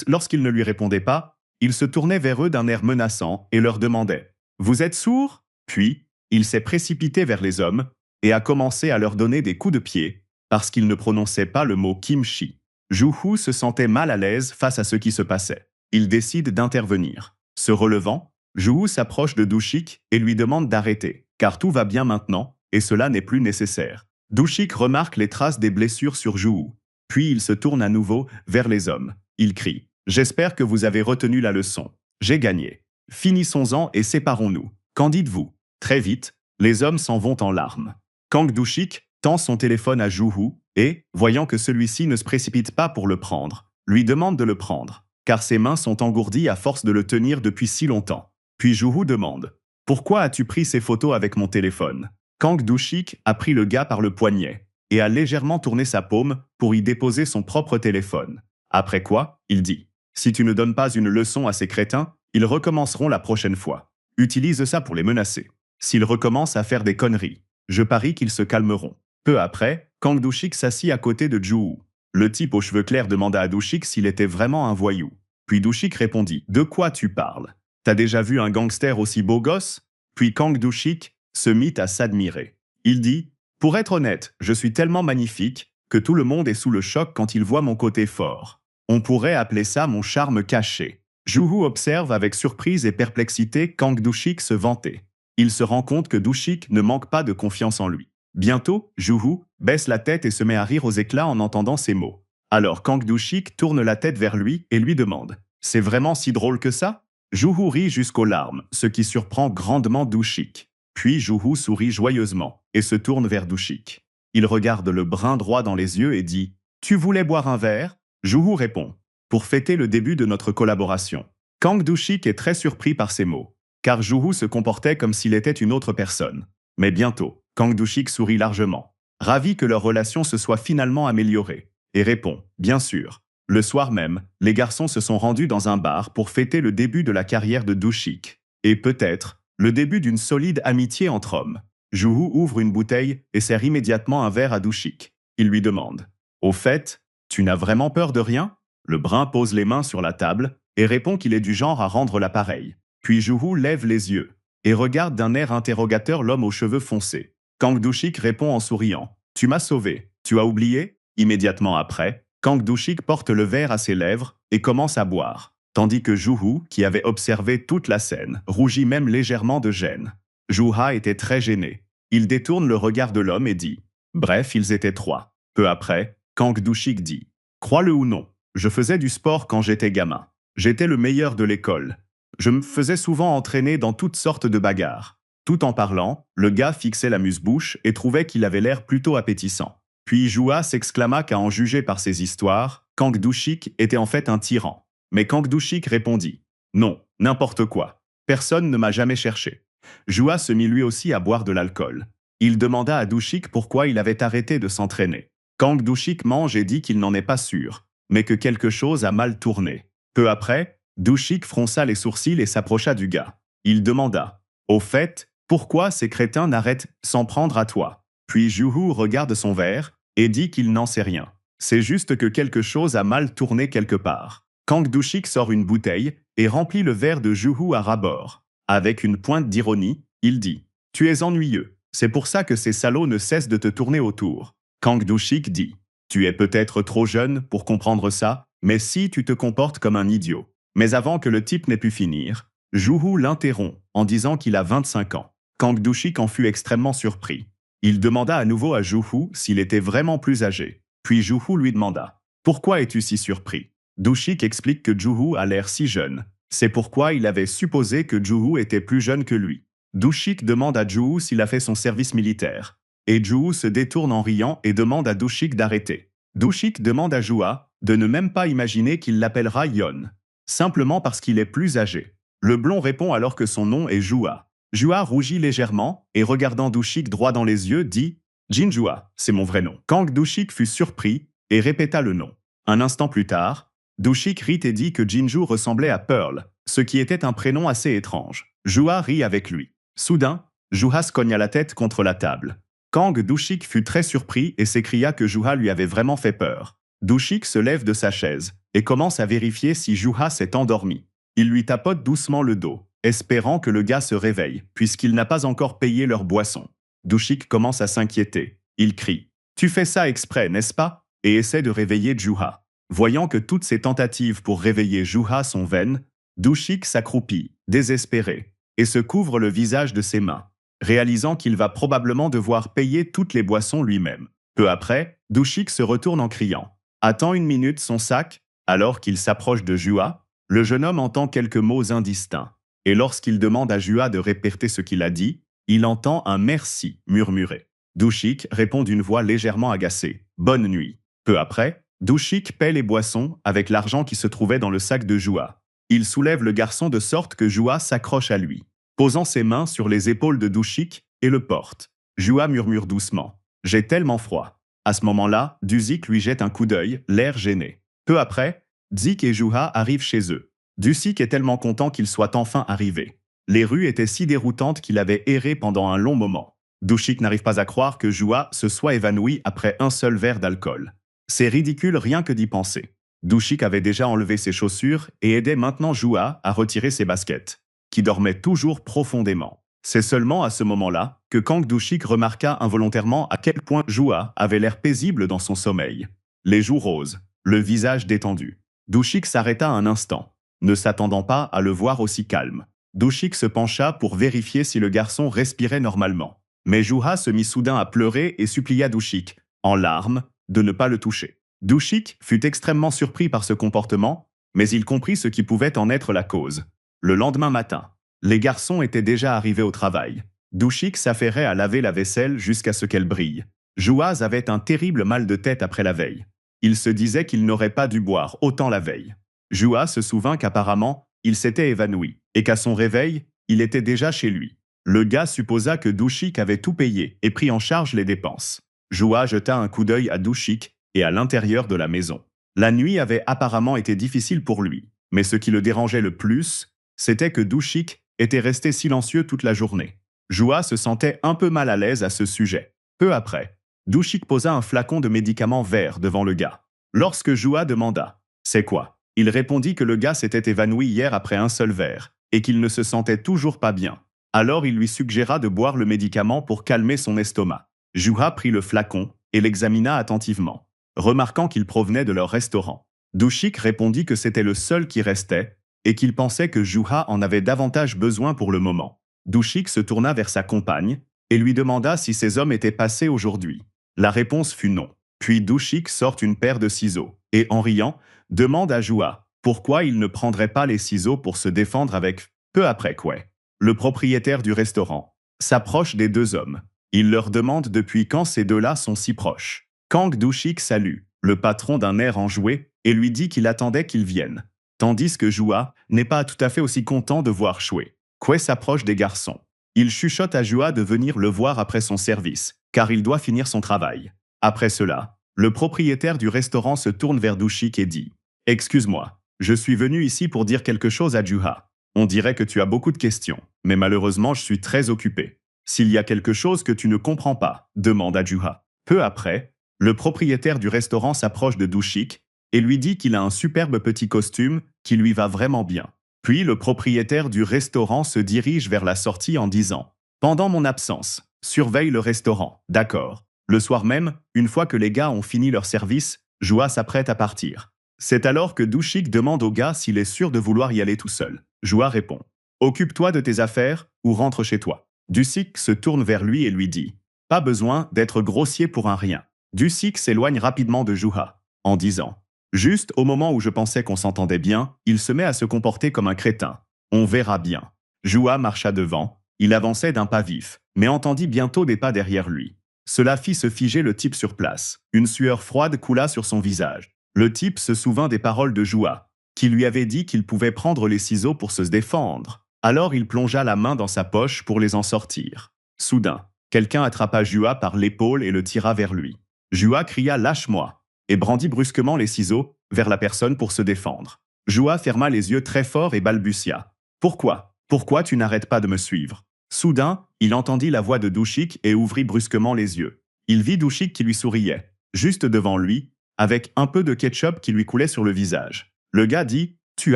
lorsqu'ils ne lui répondaient pas, il se tournait vers eux d'un air menaçant et leur demandait « Vous êtes sourds ?» Puis, il s'est précipité vers les hommes et a commencé à leur donner des coups de pied parce qu'ils ne prononçaient pas le mot kimchi. Juhu se sentait mal à l'aise face à ce qui se passait. Il décide d'intervenir. Se relevant, Juhu s'approche de Douchik et lui demande d'arrêter, car tout va bien maintenant et cela n'est plus nécessaire. Douchik remarque les traces des blessures sur Juhu, puis il se tourne à nouveau vers les hommes. Il crie « J'espère que vous avez retenu la leçon. J'ai gagné. Finissons-en et séparons-nous. Qu'en dites-vous » Très vite, les hommes s'en vont en larmes. Kang Douchik tend son téléphone à Juhu et, voyant que celui-ci ne se précipite pas pour le prendre, lui demande de le prendre, car ses mains sont engourdies à force de le tenir depuis si longtemps. Puis Juhu demande « Pourquoi as-tu pris ces photos avec mon téléphone ?» Kang Douchik a pris le gars par le poignet et a légèrement tourné sa paume pour y déposer son propre téléphone. Après quoi, il dit « Si tu ne donnes pas une leçon à ces crétins, ils recommenceront la prochaine fois. Utilise ça pour les menacer. S'ils recommencent à faire des conneries, je parie qu'ils se calmeront. » Peu après, Kang Douchik s'assit à côté de Juhu. Le type aux cheveux clairs demanda à Douchik s'il était vraiment un voyou. Puis Douchik répondit « De quoi tu parles? T'as déjà vu un gangster aussi beau gosse ?» Puis Kang Douchik se mit à s'admirer. Il dit « Pour être honnête, je suis tellement magnifique que tout le monde est sous le choc quand il voit mon côté fort. On pourrait appeler ça mon charme caché. » Juhu observe avec surprise et perplexité Kang Douchik se vanter. Il se rend compte que Douchik ne manque pas de confiance en lui. Bientôt, Juhu baisse la tête et se met à rire aux éclats en entendant ces mots. Alors Kang Douchik tourne la tête vers lui et lui demande « C'est vraiment si drôle que ça ?» Juhu rit jusqu'aux larmes, ce qui surprend grandement Douchik. Puis Juhu sourit joyeusement et se tourne vers Douchik. Il regarde le brun droit dans les yeux et dit « Tu voulais boire un verre ?» Juhu répond « Pour fêter le début de notre collaboration. » Kang Douchik est très surpris par ces mots, car Juhu se comportait comme s'il était une autre personne. Mais bientôt, Kang Douchik sourit largement, ravi que leur relation se soit finalement améliorée, et répond « Bien sûr ». Le soir même, les garçons se sont rendus dans un bar pour fêter le début de la carrière de Douchik, et peut-être le début d'une solide amitié entre hommes. Juhu ouvre une bouteille et sert immédiatement un verre à Douchik. Il lui demande « Au fait, tu n'as vraiment peur de rien ?» Le brun pose les mains sur la table et répond qu'il est du genre à rendre l'appareil. Puis Juhu lève les yeux et regarde d'un air interrogateur l'homme aux cheveux foncés. Kang Douchik répond en souriant « Tu m'as sauvé, tu as oublié ?» Immédiatement après, Kang Douchik porte le verre à ses lèvres et commence à boire. tandis que Juhu, qui avait observé toute la scène, rougit même légèrement de gêne. Juha était très gêné. Il détourne le regard de l'homme et dit « Bref, ils étaient trois. » Peu après, Kang Doo-sik dit « Crois-le ou non, je faisais du sport quand j'étais gamin. J'étais le meilleur de l'école. Je me faisais souvent entraîner dans toutes sortes de bagarres. » Tout en parlant, le gars fixait l'amuse-bouche et trouvait qu'il avait l'air plutôt appétissant. Puis Jua s'exclama qu'à en juger par ses histoires, Kang Doo-sik était en fait un tyran. Mais Kang Doo-sik répondit « Non, n'importe quoi. Personne ne m'a jamais cherché. » Jua se mit lui aussi à boire de l'alcool. Il demanda à Doo-sik pourquoi il avait arrêté de s'entraîner. Kang Doo-sik mange et dit qu'il n'en est pas sûr, mais que quelque chose a mal tourné. Peu après, Doo-sik fronça les sourcils et s'approcha du gars. Il demanda « Au fait, pourquoi ces crétins n'arrêtent s'en prendre à toi ?» Puis Juhu regarde son verre et dit qu'il n'en sait rien. C'est juste que quelque chose a mal tourné quelque part. Kang Doo-sik sort une bouteille et remplit le verre de Juhu à ras-bord. Avec une pointe d'ironie, il dit « Tu es ennuyeux. C'est pour ça que ces salauds ne cessent de te tourner autour. » Kang Doo-sik dit « Tu es peut-être trop jeune pour comprendre ça, mais si tu te comportes comme un idiot. » Mais avant que le type n'ait pu finir, Juhu l'interrompt en disant qu'il a 25 ans. Kang Doo-sik en fut extrêmement surpris. Il demanda à nouveau à Juhu s'il était vraiment plus âgé. Puis Juhu lui demanda « Pourquoi es-tu si surpris ?» Doo-sik explique que Juhu a l'air si jeune. C'est pourquoi il avait supposé que Juhu était plus jeune que lui. Doo-sik demande à Juhu s'il a fait son service militaire. Et Juhu se détourne en riant et demande à Doo-sik d'arrêter. Doo-sik demande à Jua de ne même pas imaginer qu'il l'appellera Yon, simplement parce qu'il est plus âgé. Le blond répond alors que son nom est Jua. Jua rougit légèrement et regardant Doo-sik droit dans les yeux dit « Jinjua, c'est mon vrai nom. » Kang Doo-sik fut surpris et répéta le nom. Un instant plus tard, Doo-sik rit et dit que Jinju ressemblait à Pearl, ce qui était un prénom assez étrange. Jua rit avec lui. Soudain, Juha se cogna la tête contre la table. Kang Doo-sik fut très surpris et s'écria que Juha lui avait vraiment fait peur. Doo-sik se lève de sa chaise et commence à vérifier si Juha s'est endormi. Il lui tapote doucement le dos, espérant que le gars se réveille, puisqu'il n'a pas encore payé leur boisson. Doo-sik commence à s'inquiéter. Il crie « Tu fais ça exprès, n'est-ce pas ?» et essaie de réveiller Juha. Voyant que toutes ses tentatives pour réveiller Juha sont vaines, Doo-sik s'accroupit, désespéré, et se couvre le visage de ses mains, réalisant qu'il va probablement devoir payer toutes les boissons lui-même. Peu après, Doo-sik se retourne en criant « Attends une minute son sac !» Alors qu'il s'approche de Jua, le jeune homme entend quelques mots indistincts, et lorsqu'il demande à Jua de répéter ce qu'il a dit, il entend un « merci » murmuré. Doo-sik répond d'une voix légèrement agacée « Bonne nuit !» Peu après, Doo-sik paie les boissons avec l'argent qui se trouvait dans le sac de Jua. Il soulève le garçon de sorte que Jua s'accroche à lui, posant ses mains sur les épaules de Doo-sik et le porte. Jua murmure doucement « J'ai tellement froid !» À ce moment-là, Doo-sik lui jette un coup d'œil, l'air gêné. Peu après, Dzik et Juha arrivent chez eux. Doo-sik est tellement content qu'il soit enfin arrivé. Les rues étaient si déroutantes qu'il avait erré pendant un long moment. Doo-sik n'arrive pas à croire que Jua se soit évanoui après un seul verre d'alcool. C'est ridicule rien que d'y penser. Doo-sik avait déjà enlevé ses chaussures et aidait maintenant Jua à retirer ses baskets, qui dormait toujours profondément. C'est seulement à ce moment-là que Kang Doo-sik remarqua involontairement à quel point Jua avait l'air paisible dans son sommeil. Les joues roses, le visage détendu. Doo-sik s'arrêta un instant, ne s'attendant pas à le voir aussi calme. Doo-sik se pencha pour vérifier si le garçon respirait normalement. Mais Juha se mit soudain à pleurer et supplia Doo-sik, en larmes, de ne pas le toucher. Doo-sik fut extrêmement surpris par ce comportement, mais il comprit ce qui pouvait en être la cause. Le lendemain matin, les garçons étaient déjà arrivés au travail. Doo-sik s'affairait à laver la vaisselle jusqu'à ce qu'elle brille. Juha avait un terrible mal de tête après la veille. Il se disait qu'il n'aurait pas dû boire autant la veille. Juha se souvint qu'apparemment, il s'était évanoui, et qu'à son réveil, il était déjà chez lui. Le gars supposa que Doo-sik avait tout payé et pris en charge les dépenses. Juha jeta un coup d'œil à Doo-sik et à l'intérieur de la maison. La nuit avait apparemment été difficile pour lui, mais ce qui le dérangeait le plus, c'était que Doo-sik était resté silencieux toute la journée. Juha se sentait un peu mal à l'aise à ce sujet. Peu après, Doo-sik posa un flacon de médicaments verts devant le gars. Lorsque Juha demanda « C'est quoi ?» il répondit que le gars s'était évanoui hier après un seul verre et qu'il ne se sentait toujours pas bien. Alors il lui suggéra de boire le médicament pour calmer son estomac. Juha prit le flacon et l'examina attentivement, remarquant qu'il provenait de leur restaurant. Doo-sik répondit que c'était le seul qui restait et qu'il pensait que Juha en avait davantage besoin pour le moment. Douchik se tourna vers sa compagne et lui demanda si ces hommes étaient passés aujourd'hui. La réponse fut non. Puis Douchik sort une paire de ciseaux et, en riant, demande à Juha pourquoi il ne prendrait pas les ciseaux pour se défendre avec. Peu après quoi, le propriétaire du restaurant s'approche des deux hommes. Il leur demande depuis quand ces deux-là sont si proches. Kang Douchik salue le patron d'un air enjoué et lui dit qu'il attendait qu'ils viennent, tandis que Juha n'est pas tout à fait aussi content de voir Shui. Kwe s'approche des garçons. Il chuchote à Juha de venir le voir après son service, car il doit finir son travail. Après cela, le propriétaire du restaurant se tourne vers Douchik et dit « Excuse-moi, je suis venu ici pour dire quelque chose à Juha. On dirait que tu as beaucoup de questions, mais malheureusement je suis très occupé. S'il y a quelque chose que tu ne comprends pas, demande à Juha. » Peu après, le propriétaire du restaurant s'approche de Douchik et lui dit qu'il a un superbe petit costume qui lui va vraiment bien. Puis le propriétaire du restaurant se dirige vers la sortie en disant « Pendant mon absence, surveille le restaurant, d'accord ?» Le soir même, une fois que les gars ont fini leur service, Juha s'apprête à partir. C'est alors que Douchik demande au gars s'il est sûr de vouloir y aller tout seul. Juha répond « Occupe-toi de tes affaires ou rentre chez toi. » Douchik se tourne vers lui et lui dit « Pas besoin d'être grossier pour un rien. » Douchik s'éloigne rapidement de Juha, en disant « Juste au moment où je pensais qu'on s'entendait bien, il se met à se comporter comme un crétin. On verra bien. » Juha marcha devant, il avançait d'un pas vif, mais entendit bientôt des pas derrière lui. Cela fit se figer le type sur place. Une sueur froide coula sur son visage. Le type se souvint des paroles de Juha, qui lui avait dit qu'il pouvait prendre les ciseaux pour se défendre. Alors il plongea la main dans sa poche pour les en sortir. Soudain, quelqu'un attrapa Juha par l'épaule et le tira vers lui. Juha cria « Lâche-moi » et brandit brusquement les ciseaux vers la personne pour se défendre. Juha ferma les yeux très fort et balbutia « Pourquoi ? Pourquoi tu n'arrêtes pas de me suivre ?» Soudain, il entendit la voix de Douchik et ouvrit brusquement les yeux. Il vit Douchik qui lui souriait, juste devant lui, avec un peu de ketchup qui lui coulait sur le visage. Le gars dit « Tu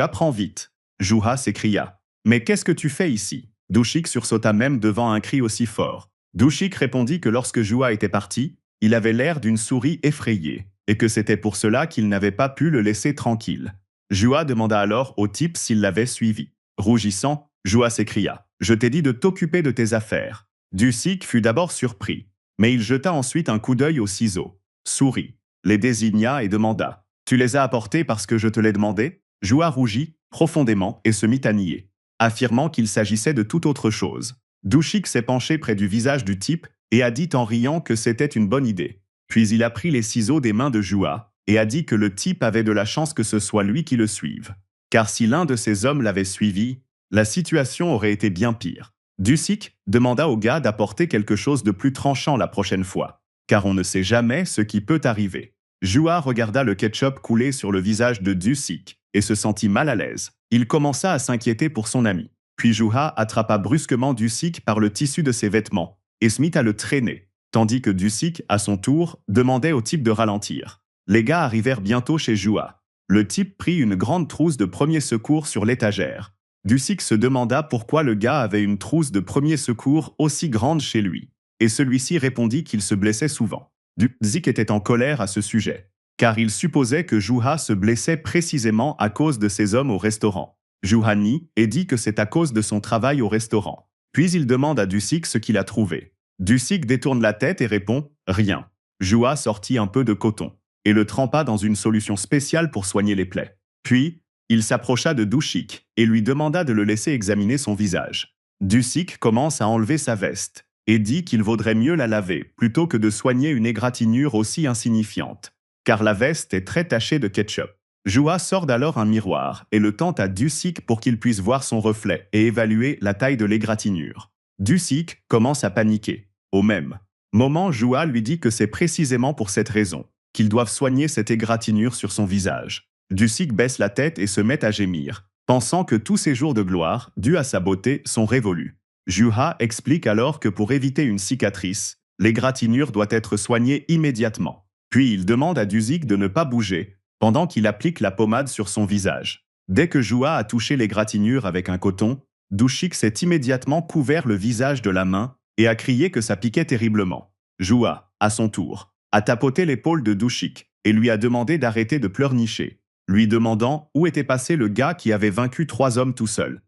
apprends vite !» Juha s'écria « Mais qu'est-ce que tu fais ici ?» Douchik sursauta même devant un cri aussi fort. Douchik répondit que lorsque Juha était parti, il avait l'air d'une souris effrayée, et que c'était pour cela qu'il n'avait pas pu le laisser tranquille. Juha demanda alors au type s'il l'avait suivi. Rougissant, Juha s'écria « Je t'ai dit de t'occuper de tes affaires. » Douchik fut d'abord surpris, mais il jeta ensuite un coup d'œil aux ciseaux, sourit, les désigna et demanda « Tu les as apportés parce que je te l'ai demandé ?» Juha rougit profondément et se mit à nier, affirmant qu'il s'agissait de toute autre chose. Douchik s'est penché près du visage du type et a dit en riant que c'était une bonne idée. Puis il a pris les ciseaux des mains de Juha et a dit que le type avait de la chance que ce soit lui qui le suive. Car si l'un de ces hommes l'avait suivi, la situation aurait été bien pire. Douchik demanda au gars d'apporter quelque chose de plus tranchant la prochaine fois, car on ne sait jamais ce qui peut arriver. Juha regarda le ketchup couler sur le visage de Douchik et se sentit mal à l'aise. Il commença à s'inquiéter pour son ami. Puis Juha attrapa brusquement Douchik par le tissu de ses vêtements et se mit à le traîner, tandis que Douchik, à son tour, demandait au type de ralentir. Les gars arrivèrent bientôt chez Juha. Le type prit une grande trousse de premier secours sur l'étagère. Douchik se demanda pourquoi le gars avait une trousse de premier secours aussi grande chez lui, et celui-ci répondit qu'il se blessait souvent. Douchik était en colère à ce sujet, car il supposait que Juha se blessait précisément à cause de ses hommes au restaurant. Juha nie et dit que c'est à cause de son travail au restaurant. Puis il demande à Douchik ce qu'il a trouvé. Douchik détourne la tête et répond « Rien ». Juha sortit un peu de coton et le trempa dans une solution spéciale pour soigner les plaies. Puis, il s'approcha de Douchik et lui demanda de le laisser examiner son visage. Douchik commence à enlever sa veste et dit qu'il vaudrait mieux la laver plutôt que de soigner une égratignure aussi insignifiante, car la veste est très tachée de ketchup. Juha sort alors un miroir et le tend à Douchik pour qu'il puisse voir son reflet et évaluer la taille de l'égratignure. Douchik commence à paniquer. Au même moment, Juha lui dit que c'est précisément pour cette raison qu'ils doivent soigner cette égratignure sur son visage. Douchik baisse la tête et se met à gémir, pensant que tous ses jours de gloire, dus à sa beauté, sont révolus. Juha explique alors que pour éviter une cicatrice, l'égratignure doit être soignée immédiatement. Puis il demande à Douchik de ne pas bouger, pendant qu'il applique la pommade sur son visage. Dès que Juha a touché l'égratignure avec un coton, Douchik s'est immédiatement couvert le visage de la main et a crié que ça piquait terriblement. Juha, à son tour, a tapoté l'épaule de Douchik et lui a demandé d'arrêter de pleurnicher. lui demandant où était passé le gars qui avait vaincu 3 hommes tout seul.